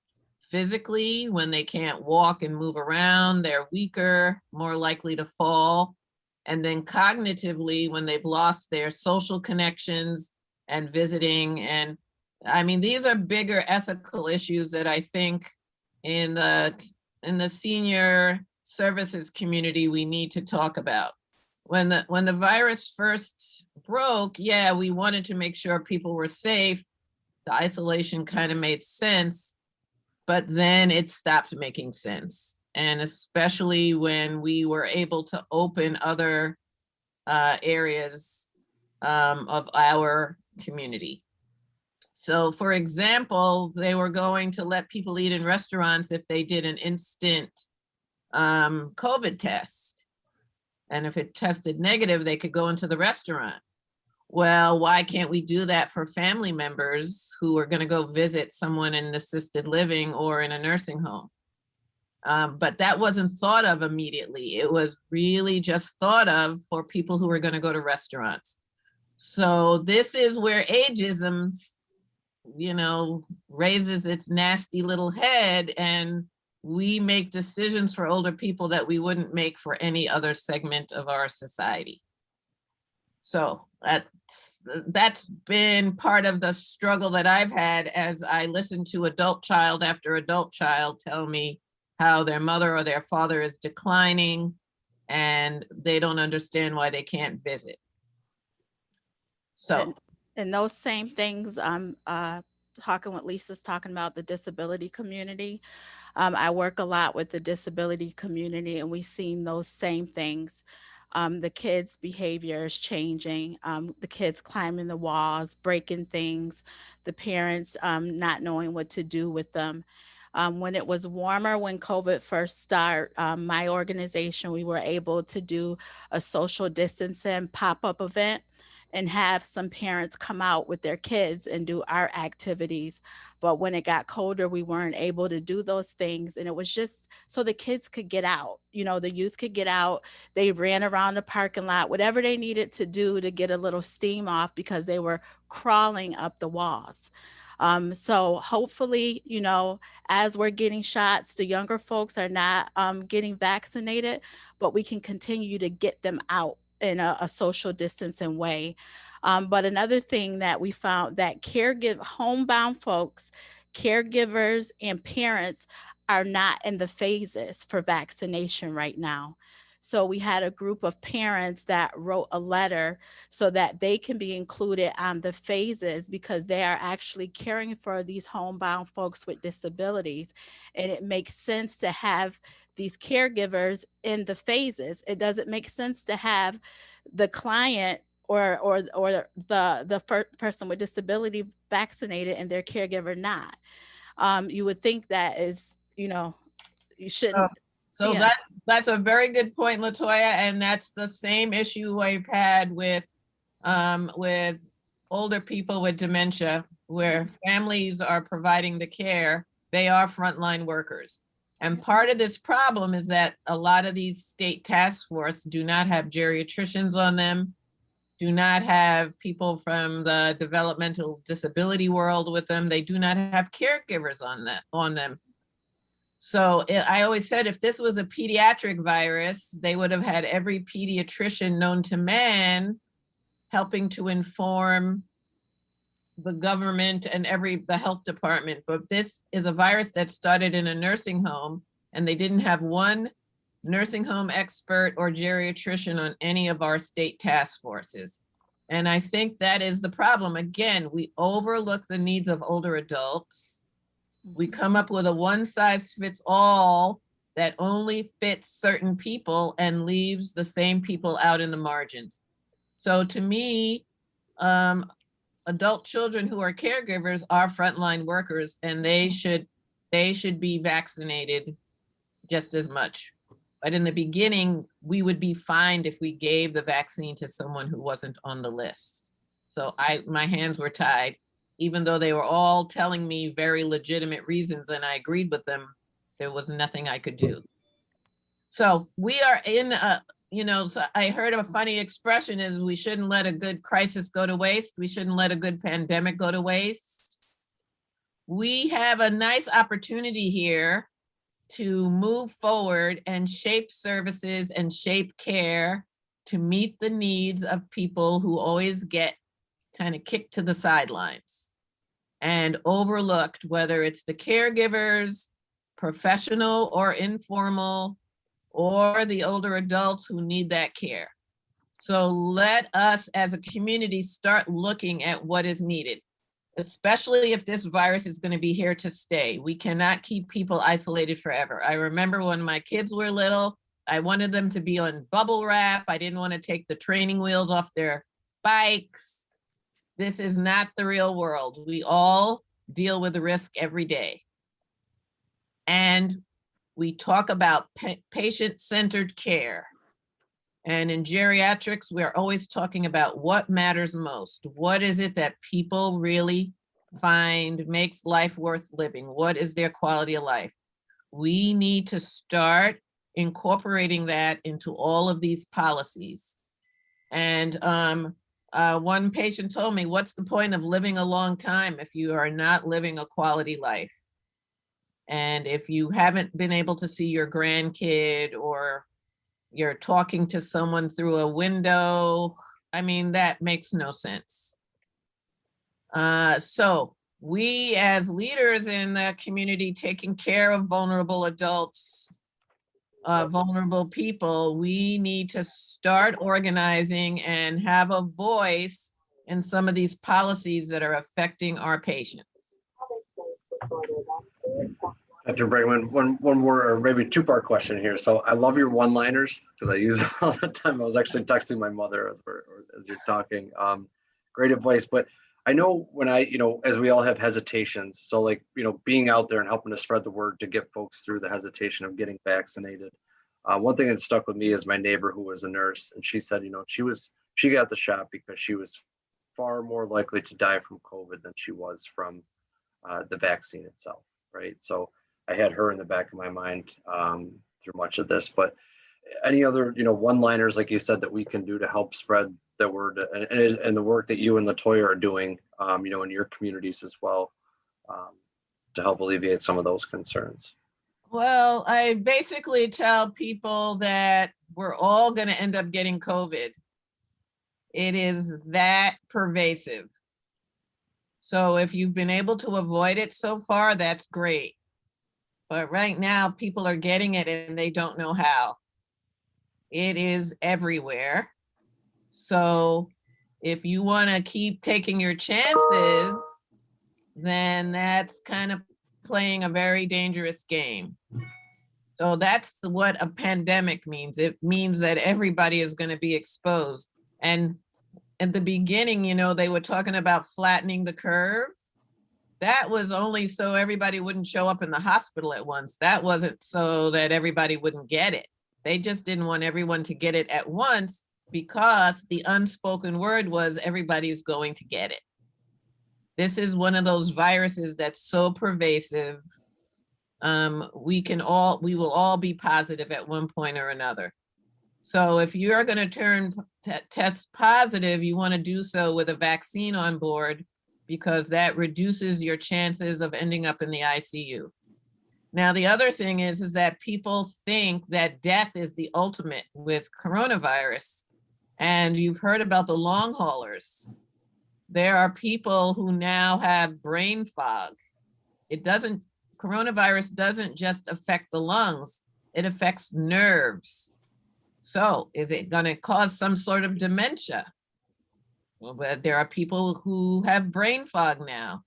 physically when they can't walk and move around. They're weaker, more likely to fall. And then cognitively, when they've lost their social connections and visiting. And I mean, these are bigger ethical issues that I think in the senior services community we need to talk about. When the virus first broke, yeah, we wanted to make sure people were safe. The isolation kind of made sense, but then it stopped making sense. And especially when we were able to open other areas of our community. So for example, they were going to let people eat in restaurants if they did an instant COVID test. And if it tested negative, they could go into the restaurant. Well, why can't we do that for family members who are going to go visit someone in assisted living or in a nursing home? But that wasn't thought of immediately. It was really just thought of for people who are going to go to restaurants. So this is where ageism, raises its nasty little head, and we make decisions for older people that we wouldn't make for any other segment of our society. So that's been part of the struggle that I've had as I listen to adult child after adult child tell me how their mother or their father is declining and they don't understand why they can't visit. So. And those same things, I'm talking what Lisa's talking about, the disability community. I work a lot with the disability community, and we've seen those same things. The kids' behavior is changing. The kids climbing the walls, breaking things, the parents not knowing what to do with them. When it was warmer, when COVID first started, my organization, we were able to do a social distancing pop-up event. and have some parents come out with their kids and do art activities. But when it got colder, we weren't able to do those things. And it was just so the kids could get out, you know, the youth could get out. They ran around the parking lot, whatever they needed to do to get a little steam off because they were crawling up the walls. So hopefully, you know, as we're getting shots, the younger folks are not getting vaccinated, but we can continue to get them out in a social distancing way. But another thing that we found that homebound folks, caregivers, and parents are not in the phases for vaccination right now. So we had a group of parents that wrote a letter so that they can be included on the phases because they are actually caring for these homebound folks with disabilities. And it makes sense to have these caregivers in the phases. It doesn't make sense to have the client or the person with disability vaccinated and their caregiver not. You would think that is, you know, you shouldn't. So Yeah. that's a very good point, Latoya, and that's the same issue I've had with older people with dementia, where families are providing the care. They are frontline workers. And part of this problem is that a lot of these state task force do not have geriatricians on them, do not have people from the developmental disability world with them. They do not have caregivers on them. So I always said if this was a pediatric virus, they would have had every pediatrician known to man helping to inform the government and the health department. But this is a virus that started in a nursing home, and they didn't have one nursing home expert or geriatrician on any of our state task forces. And I think that is the problem. Again, we overlook the needs of older adults. We come up with a one-size-fits-all that only fits certain people and leaves the same people out in the margins. So to me, adult children who are caregivers are frontline workers, and they should be vaccinated just as much. But in the beginning, we would be fined if we gave the vaccine to someone who wasn't on the list. So my hands were tied. Even though they were all telling me very legitimate reasons and I agreed with them, there was nothing I could do. So we are in so I heard a funny expression is we shouldn't let a good crisis go to waste. We shouldn't let a good pandemic go to waste. We have a nice opportunity here to move forward and shape services and shape care to meet the needs of people who always get kind of kicked to the sidelines and overlooked, whether it's the caregivers, professional or informal, or the older adults who need that care. So let us as a community start looking at what is needed, especially if this virus is going to be here to stay. We cannot keep people isolated forever. I remember when my kids were little, I wanted them to be on bubble wrap. I didn't want to take the training wheels off their bikes. This is not the real world. We all deal with the risk every day. And we talk about patient-centered care. And in geriatrics, we're always talking about what matters most. What is it that people really find makes life worth living? What is their quality of life? We need to start incorporating that into all of these policies. And one patient told me, what's the point of living a long time if you are not living a quality life? And if you haven't been able to see your grandkid or you're talking to someone through a window, I mean, that makes no sense. So we as leaders in the community taking care of vulnerable adults, vulnerable people, we need to start organizing and have a voice in some of these policies that are affecting our patients. Dr. Brangman, one more or maybe two-part question here. So I love your one-liners because I use them all the time. I was actually texting my mother as you're talking. Great advice, but I know when as we all have hesitations, so like, being out there and helping to spread the word to get folks through the hesitation of getting vaccinated. One thing that stuck with me is my neighbor who was a nurse, and she said, she was she got the shot because she was far more likely to die from COVID than she was from the vaccine itself, right? So I had her in the back of my mind through much of this. But any other, one-liners, like you said, that we can do to help spread the word and the work that you and Latoya are doing, in your communities as well, to help alleviate some of those concerns? Well, I basically tell people that we're all going to end up getting COVID. It is that pervasive. So if you've been able to avoid it so far, that's great. But right now, people are getting it and they don't know how. It is everywhere. So if you want to keep taking your chances, then that's kind of playing a very dangerous game. So that's what a pandemic means. It means that everybody is going to be exposed. And at the beginning, they were talking about flattening the curve. That was only so everybody wouldn't show up in the hospital at once. That wasn't so that everybody wouldn't get it. They just didn't want everyone to get it at once because the unspoken word was everybody's going to get it. This is one of those viruses that's so pervasive. We will all be positive at one point or another. So if you're going to test positive, you want to do so with a vaccine on board, because that reduces your chances of ending up in the ICU. Now, the other thing is that people think that death is the ultimate with coronavirus. And you've heard about the long haulers. There are people who now have brain fog. Coronavirus doesn't just affect the lungs, it affects nerves. So is it going to cause some sort of dementia? Well, but there are people who have brain fog now.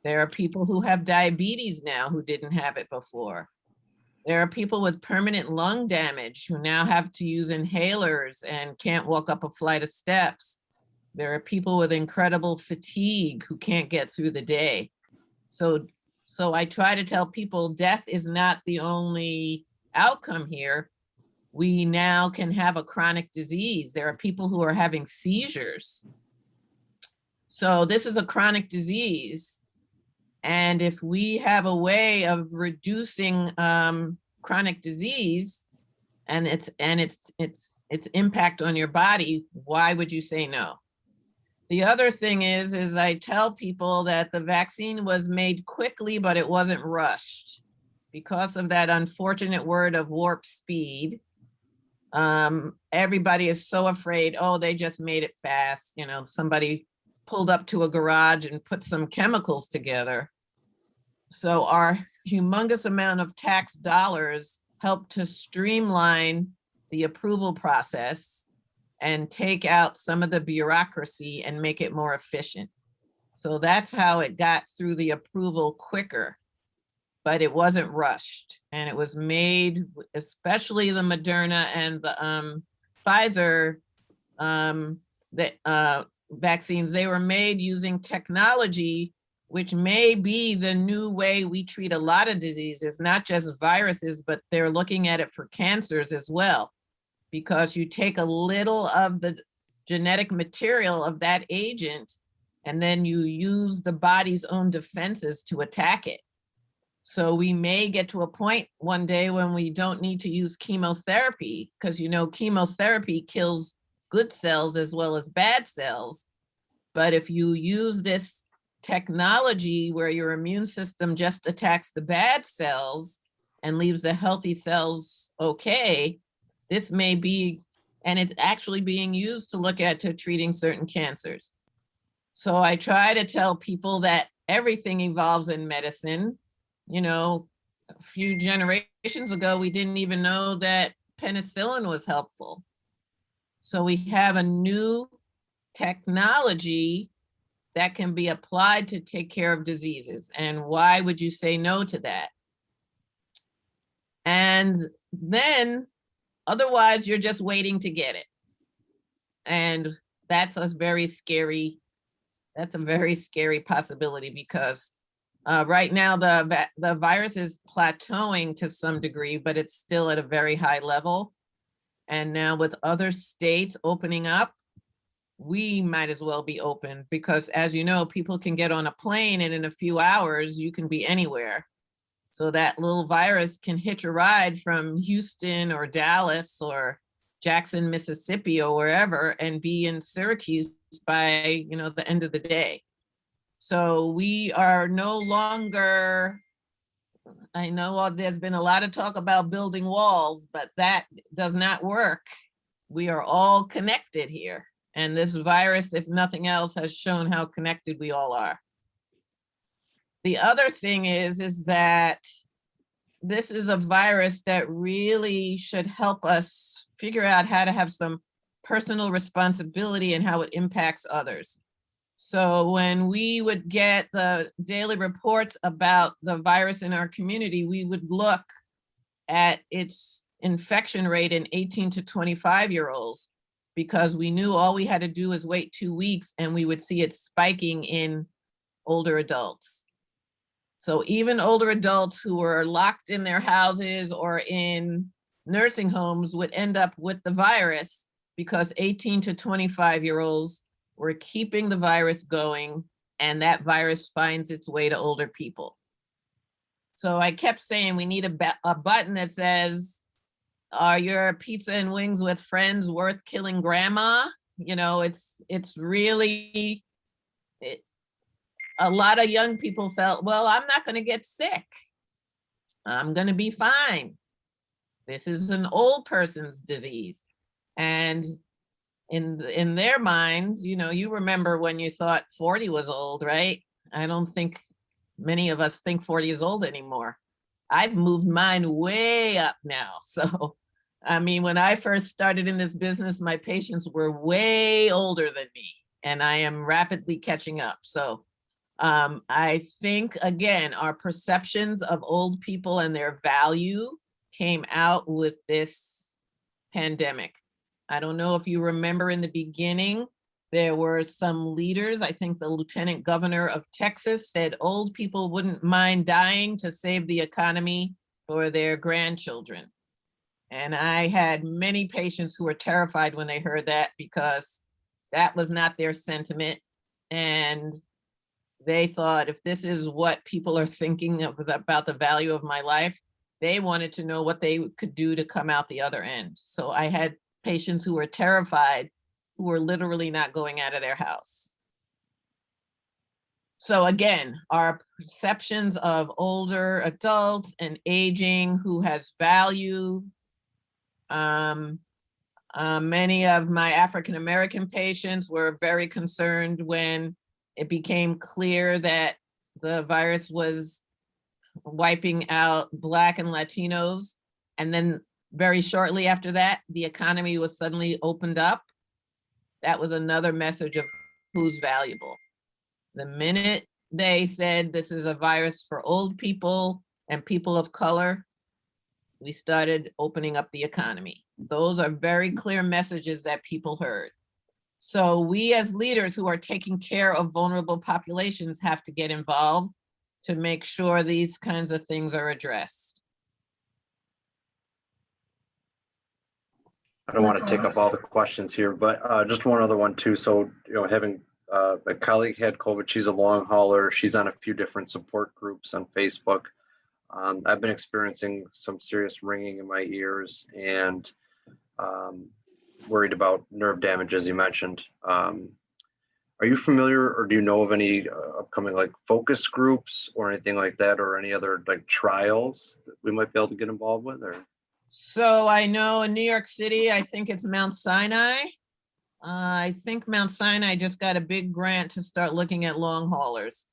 There are people who have diabetes now who didn't have it before. There are people with permanent lung damage who now have to use inhalers and can't walk up a flight of steps. There are people with incredible fatigue who can't get through the day. So I try to tell people death is not the only outcome here. We now can have a chronic disease. There are people who are having seizures. So this is a chronic disease. And if we have a way of reducing chronic disease and its impact on your body, why would you say no? The other thing is I tell people that the vaccine was made quickly, but it wasn't rushed because of that unfortunate word of warp speed. Everybody is so afraid, oh, they just made it fast. Somebody pulled up to a garage and put some chemicals together. So our humongous amount of tax dollars helped to streamline the approval process and take out some of the bureaucracy and make it more efficient. So that's how it got through the approval quicker, but it wasn't rushed. And it was made, especially the Moderna and the Pfizer vaccines, they were made using technology, which may be the new way we treat a lot of diseases, not just viruses, but they're looking at it for cancers as well. Because you take a little of the genetic material of that agent, and then you use the body's own defenses to attack it. So we may get to a point one day when we don't need to use chemotherapy, because chemotherapy kills good cells as well as bad cells. But if you use this technology where your immune system just attacks the bad cells and leaves the healthy cells okay, this may be, and it's actually being used to treating certain cancers. So I try to tell people that everything evolves in medicine. A few generations ago, we didn't even know that penicillin was helpful. So we have a new technology that can be applied to take care of diseases. And why would you say no to that? And then otherwise, you're just waiting to get it. And that's a very scary possibility, because right now the virus is plateauing to some degree, but it's still at a very high level. And now with other states opening up, we might as well be open because, as you know, people can get on a plane and in a few hours you can be anywhere. So that little virus can hitch a ride from Houston or Dallas or Jackson, Mississippi or wherever and be in Syracuse by, the end of the day. So we are no longer, I know there's been a lot of talk about building walls, but that does not work. We are all connected here. And this virus, if nothing else, has shown how connected we all are. The other thing is that this is a virus that really should help us figure out how to have some personal responsibility and how it impacts others. So when we would get the daily reports about the virus in our community, we would look at its infection rate in 18 to 25-year-olds, because we knew all we had to do was wait 2 weeks and we would see it spiking in older adults. So even older adults who were locked in their houses or in nursing homes would end up with the virus because 18 to 25-year-olds were keeping the virus going, and that virus finds its way to older people. So I kept saying we need a button that says, are your pizza and wings with friends worth killing grandma? It's really, a lot of young people felt, well, I'm not going to get sick. I'm going to be fine. This is an old person's disease. And in their minds, you remember when you thought 40 was old, right? I don't think many of us think 40 is old anymore. I've moved mine way up now. So, when I first started in this business, my patients were way older than me, and I am rapidly catching up. So I think, again, our perceptions of old people and their value came out with this pandemic. I don't know if you remember in the beginning, there were some leaders, I think the Lieutenant Governor of Texas said old people wouldn't mind dying to save the economy for their grandchildren. And I had many patients who were terrified when they heard that, because that was not their sentiment. And they thought, if this is what people are thinking about the value of my life, they wanted to know what they could do to come out the other end. So I had patients who were terrified, who were literally not going out of their house. So again, our perceptions of older adults and aging who has value. Many of my African-American patients were very concerned when it became clear that the virus was wiping out Black and Latinos. And then very shortly after that, the economy was suddenly opened up. That was another message of who's valuable. The minute they said this is a virus for old people and people of color, we started opening up the economy. Those are very clear messages that people heard. So we as leaders who are taking care of vulnerable populations have to get involved to make sure these kinds of things are addressed. I don't want to take up all the questions here, but just one other one too. So, having a colleague had COVID, she's a long hauler. She's on a few different support groups on Facebook. I've been experiencing some serious ringing in my ears and worried about nerve damage, as you mentioned. Are you familiar, or do you know of any upcoming focus groups or anything like that, or any other trials that we might be able to get involved with? Or so I know in New York City, I think it's Mount Sinai. I think Mount Sinai just got a big grant to start looking at long haulers.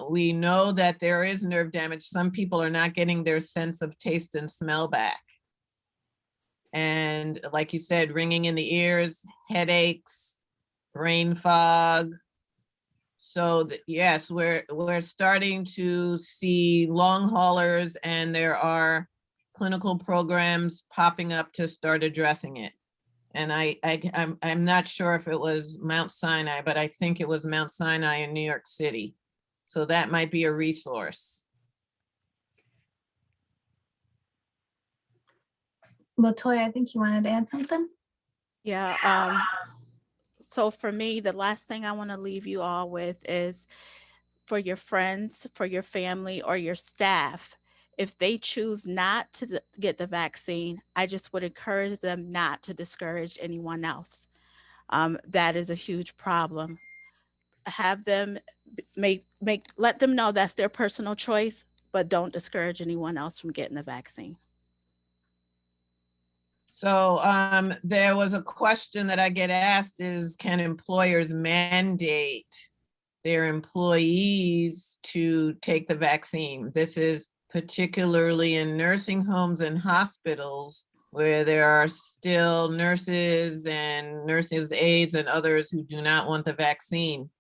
We know that there is nerve damage. Some people are not getting their sense of taste and smell back. And like you said, ringing in the ears, headaches, brain fog. So yes, we're starting to see long haulers, and there are clinical programs popping up to start addressing it. And I'm not sure if it was Mount Sinai, but I think it was Mount Sinai in New York City. So that might be a resource. Latoya, I think you wanted to add something. Yeah, So for me, the last thing I want to leave you all with is for your friends, for your family, or your staff, if they choose not to get the vaccine, I just would encourage them not to discourage anyone else. That is a huge problem. Have them let them know that's their personal choice, but don't discourage anyone else from getting the vaccine. So there was a question that I get asked is, can employers mandate their employees to take the vaccine? This is particularly in nursing homes and hospitals where there are still nurses and nurses' aides and others who do not want the vaccine.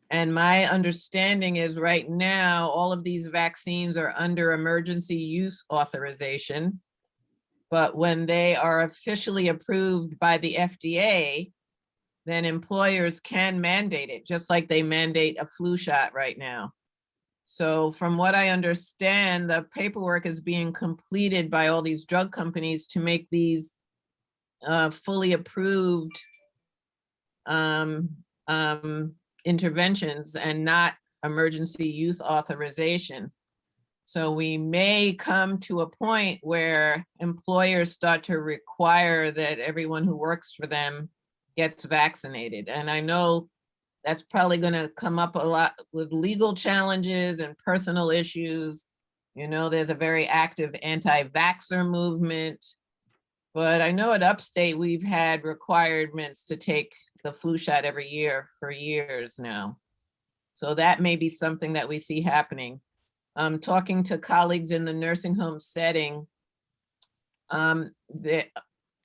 And my understanding is right now, all of these vaccines are under emergency use authorization. But when they are officially approved by the FDA, then employers can mandate it, just like they mandate a flu shot right now. So from what I understand, the paperwork is being completed by all these drug companies to make these fully approved interventions and not emergency use authorization. So we may come to a point where employers start to require that everyone who works for them gets vaccinated. And I know that's probably going to come up a lot with legal challenges and personal issues. You know, there's a very active anti-vaxxer movement. But I know at Upstate, we've had requirements to take the flu shot every year for years now. So that may be something that we see happening. Talking to colleagues in the nursing home setting,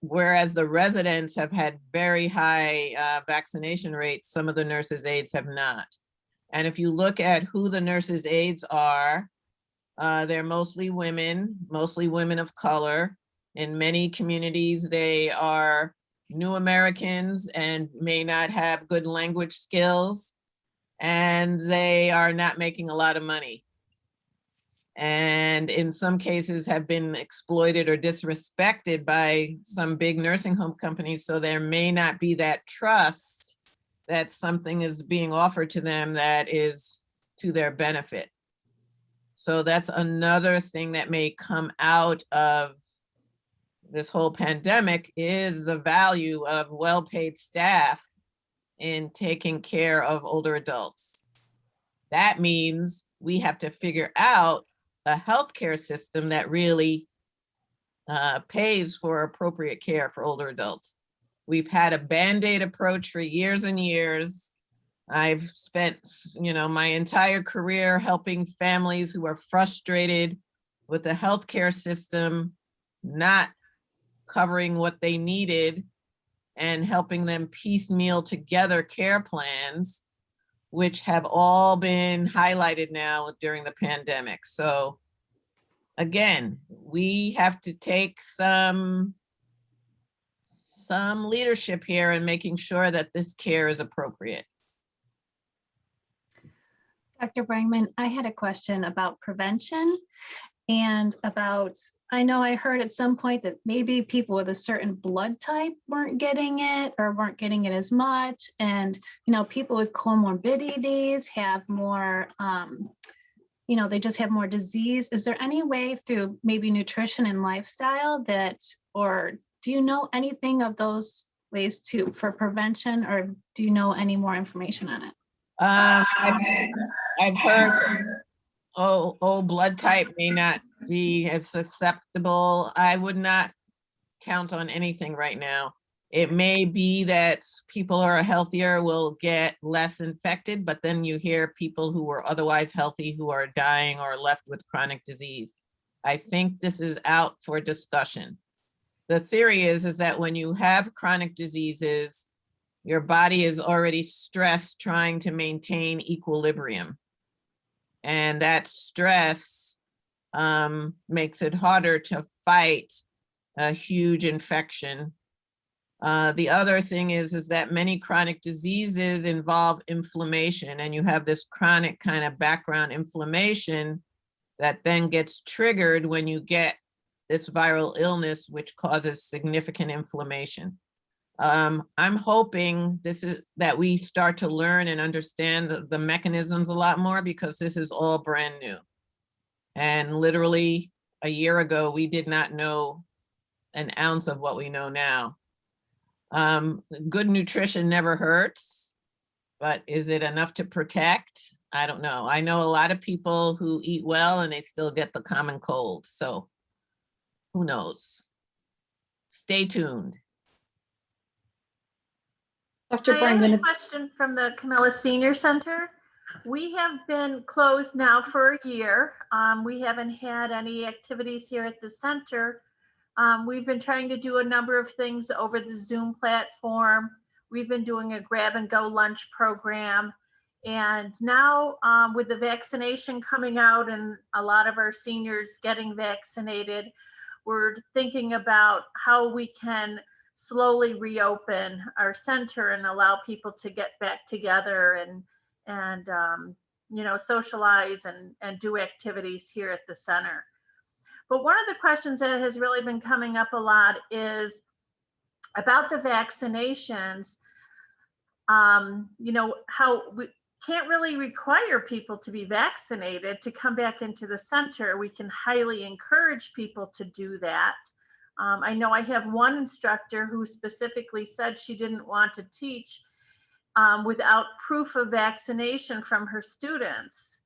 whereas the residents have had very high vaccination rates, some of the nurses' aides have not. And if you look at who the nurses' aides are, they're mostly women of color. In many communities, they are new Americans and may not have good language skills, and they are not making a lot of money. And in some cases have been exploited or disrespected by some big nursing home companies. So there may not be that trust that something is being offered to them that is to their benefit. So that's another thing that may come out of this whole pandemic, is the value of well-paid staff in taking care of older adults. That means we have to figure out a healthcare system that really pays for appropriate care for older adults. We've had a Band-Aid approach for years and years. I've spent, my entire career helping families who are frustrated with the healthcare system not covering what they needed and helping them piecemeal together care plans, which have all been highlighted now during the pandemic. So again, we have to take some leadership here in making sure that this care is appropriate. Dr. Brangman, I had a question about prevention and about, I know I heard at some point that maybe people with a certain blood type weren't getting it or weren't getting it as much. And, people with comorbidities have more, they just have more disease. Is there any way through maybe nutrition and lifestyle or do you know anything of those ways for prevention, or do you know any more information on it? I've heard, blood type may not be as susceptible. I would not count on anything right now. It may be that people who are healthier will get less infected, but then you hear people who were otherwise healthy who are dying or left with chronic disease. I think this is out for discussion. The theory is that when you have chronic diseases, your body is already stressed trying to maintain equilibrium. And that stress makes it harder to fight a huge infection. The other thing is that many chronic diseases involve inflammation, and you have this chronic kind of background inflammation that then gets triggered when you get this viral illness, which causes significant inflammation. I'm hoping that we start to learn and understand the mechanisms a lot more, because this is all brand new. And literally a year ago, we did not know an ounce of what we know now. Good nutrition never hurts, but is it enough to protect? I don't know. I know a lot of people who eat well and they still get the common cold. So who knows? Stay tuned. Dr. I have a Brangman, question from the Camilla Senior Center. We have been closed now for a year. We haven't had any activities here at the center. We've been trying to do a number of things over the Zoom platform. We've been doing a grab and go lunch program. And now with the vaccination coming out and a lot of our seniors getting vaccinated, we're thinking about how we can slowly reopen our center and allow people to get back together and you know, socialize and do activities here at the center. But one of the questions that has really been coming up a lot is about the vaccinations. You know, how we can't really require people to be vaccinated to come back into the center. We can highly encourage people to do that. I know I have one instructor who specifically said she didn't want to teach without proof of vaccination from her students.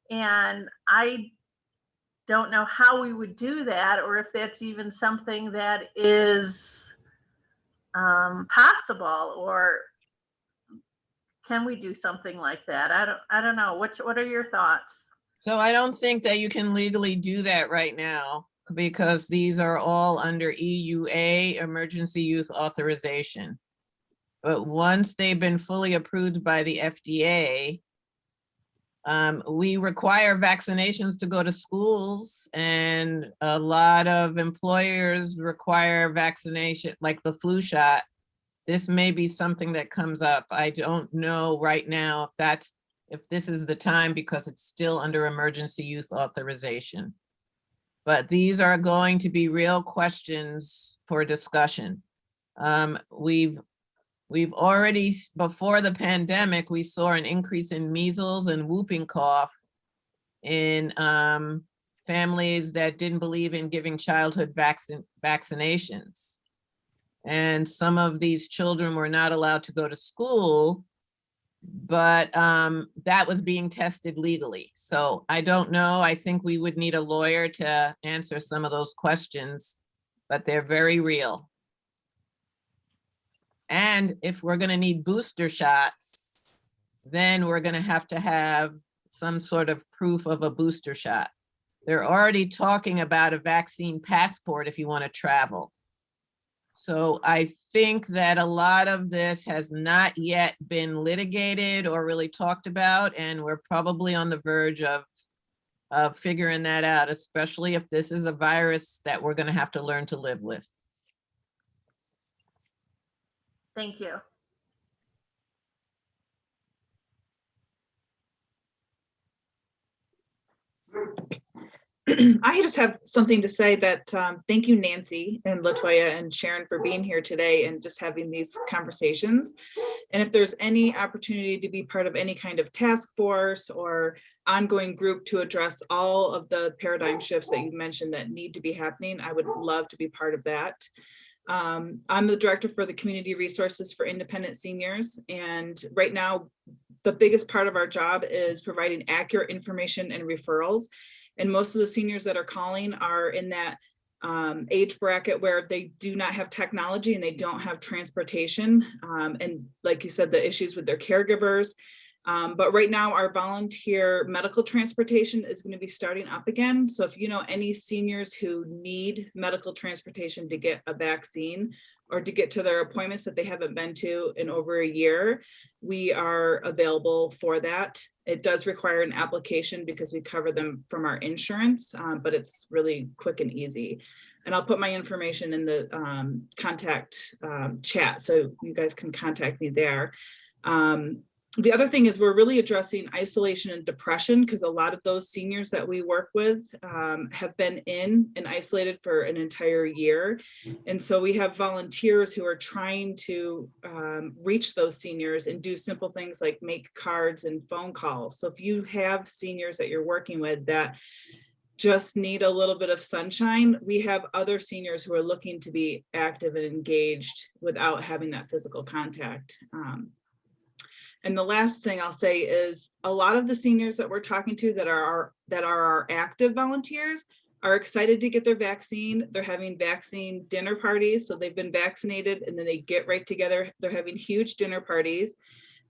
And I don't know how we would do that, or if that's even something that is possible, or can we do something like that? I don't know. What are your thoughts? So I don't think that you can legally do that right now, because these are all under EUA, Emergency Youth Authorization. But once they've been fully approved by the FDA, we require vaccinations to go to schools, and a lot of employers require vaccination, like the flu shot. This may be something that comes up. I don't know right now if this is the time, because it's still under Emergency Youth Authorization. But these are going to be real questions for discussion. We've already, before the pandemic, we saw an increase in measles and whooping cough in families that didn't believe in giving childhood vaccinations. And some of these children were not allowed to go to school, but that was being tested legally. So I don't know. I think we would need a lawyer to answer some of those questions, but they're very real. And if we're going to need booster shots, then we're going to have some sort of proof of a booster shot. They're already talking about a vaccine passport if you want to travel. So I think that a lot of this has not yet been litigated or really talked about, and we're probably on the verge of figuring that out, especially if this is a virus that we're going to have to learn to live with. Thank you. I just have something to say that thank you, Nancy and Latoya and Sharon, for being here today and just having these conversations. And if there's any opportunity to be part of any kind of task force or ongoing group to address all of the paradigm shifts that you mentioned that need to be happening, I would love to be part of that. I'm the director for the Community Resources for Independent Seniors. And right now, the biggest part of our job is providing accurate information and referrals. And most of the seniors that are calling are in that age bracket where they do not have technology and they don't have transportation. And like you said, the issues with their caregivers. But right now our volunteer medical transportation is going to be starting up again. So if you know any seniors who need medical transportation to get a vaccine or to get to their appointments that they haven't been to in over a year, we are available for that. It does require an application because we cover them from our insurance, but it's really quick and easy. And I'll put my information in the contact chat so you guys can contact me there. The other thing is we're really addressing isolation and depression, because a lot of those seniors that we work with have been in and isolated for an entire year. And so we have volunteers who are trying to reach those seniors and do simple things like make cards and phone calls. So if you have seniors that you're working with that just need a little bit of sunshine, we have other seniors who are looking to be active and engaged without having that physical contact. And the last thing I'll say is a lot of the seniors that we're talking to that are our active volunteers are excited to get their vaccine. They're having vaccine dinner parties. So they've been vaccinated and then they get right together. They're having huge dinner parties.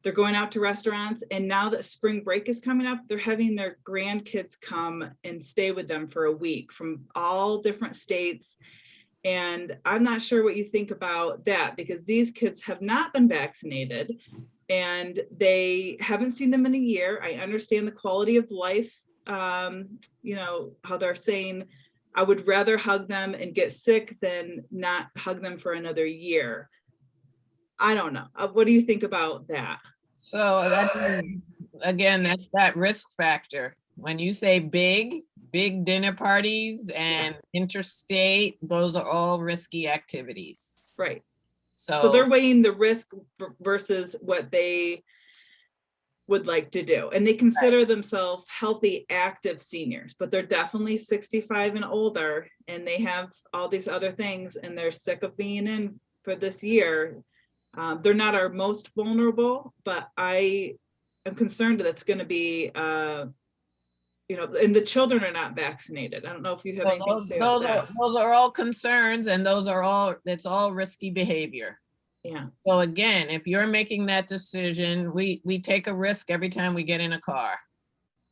They're going out to restaurants. And now that spring break is coming up, they're having their grandkids come and stay with them for a week from all different states. And I'm not sure what you think about that, because these kids have not been vaccinated and they haven't seen them in a year. I understand the quality of life, you know, how they're saying, I would rather hug them and get sick than not hug them for another year. I don't know. What do you think about that? So that, again, that's that risk factor. When you say big dinner parties and interstate, those are all risky activities. Right. So So they're weighing the risk versus what they would like to do. And they consider themselves healthy, active seniors, but they're definitely 65 and older, and they have all these other things, and they're sick of being in for this year. They're not our most vulnerable, but I am concerned that it's going to be, you know, and the children are not vaccinated. I don't know if you have anything to say about that. those are all concerns, and it's all risky behavior. Yeah. So again, if you're making that decision, we take a risk every time we get in a car.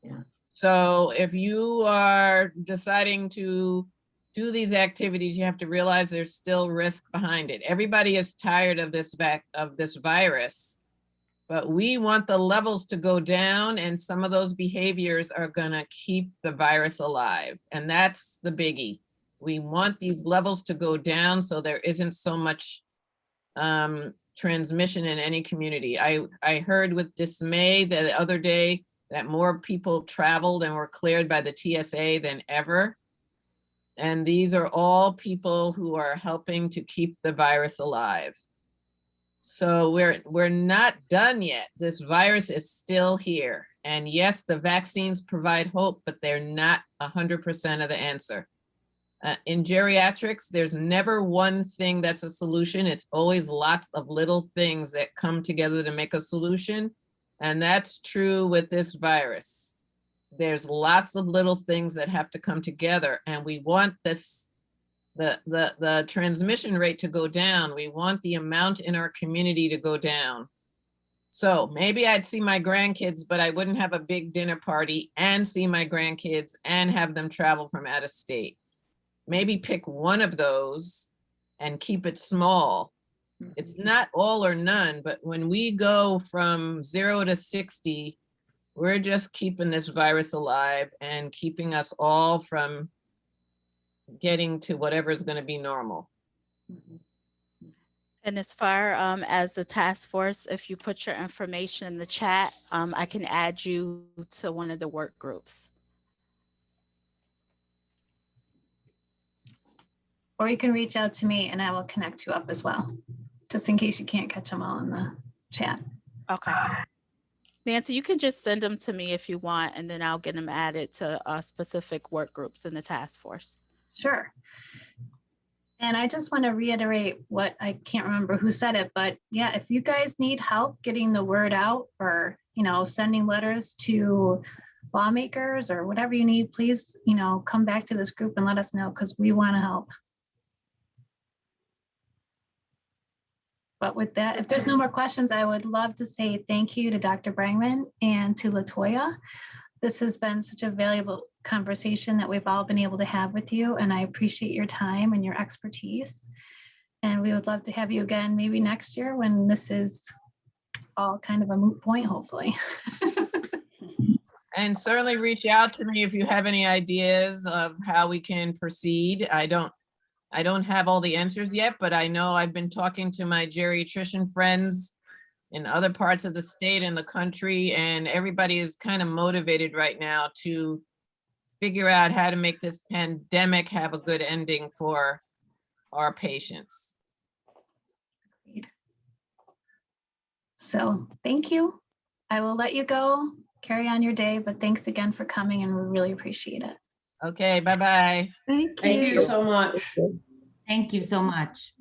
Yeah. So if you are deciding to do these activities, you have to realize there's still risk behind it. Everybody is tired of this virus, but we want the levels to go down, and some of those behaviors are gonna keep the virus alive. And that's the biggie. We want these levels to go down so there isn't so much transmission in any community. I heard with dismay the other day that more people traveled and were cleared by the TSA than ever. And these are all people who are helping to keep the virus alive. So we're not done yet. This virus is still here. And yes, the vaccines provide hope, but they're not 100% of the answer. In geriatrics, there's never one thing that's a solution. It's always lots of little things that come together to make a solution. And that's true with this virus. There's lots of little things that have to come together, and we want the transmission rate to go down. We want the amount in our community to go down. So maybe I'd see my grandkids, but I wouldn't have a big dinner party and see my grandkids and have them travel from out of state. Maybe pick one of those and keep it small. It's not all or none, but when we go from 0 to 60, we're just keeping this virus alive and keeping us all from getting to whatever is going to be normal. And as far as the task force, if you put your information in the chat, I can add you to one of the work groups. Or you can reach out to me and I will connect you up as well, just in case you can't catch them all in the chat. Okay. Nancy, you can just send them to me if you want, and then I'll get them added to specific work groups in the task force. Sure. And I just want to reiterate what, I can't remember who said it, but yeah, if you guys need help getting the word out, or, you know, sending letters to lawmakers or whatever you need, please, you know, come back to this group and let us know, because we want to help. But with that, if there's no more questions, I would love to say thank you to Dr. Brangman and to Latoya. This has been such a valuable conversation that we've all been able to have with you, and I appreciate your time and your expertise. And we would love to have you again, maybe next year when this is all kind of a moot point, hopefully. And certainly reach out to me if you have any ideas of how we can proceed. I don't have all the answers yet, but I know I've been talking to my geriatrician friends in other parts of the state and the country, and everybody is kind of motivated right now to figure out how to make this pandemic have a good ending for our patients. So thank you. I will let you go, carry on your day, but thanks again for coming and we really appreciate it. Okay, bye-bye. Thank Thank you. you. So much. Thank you so much.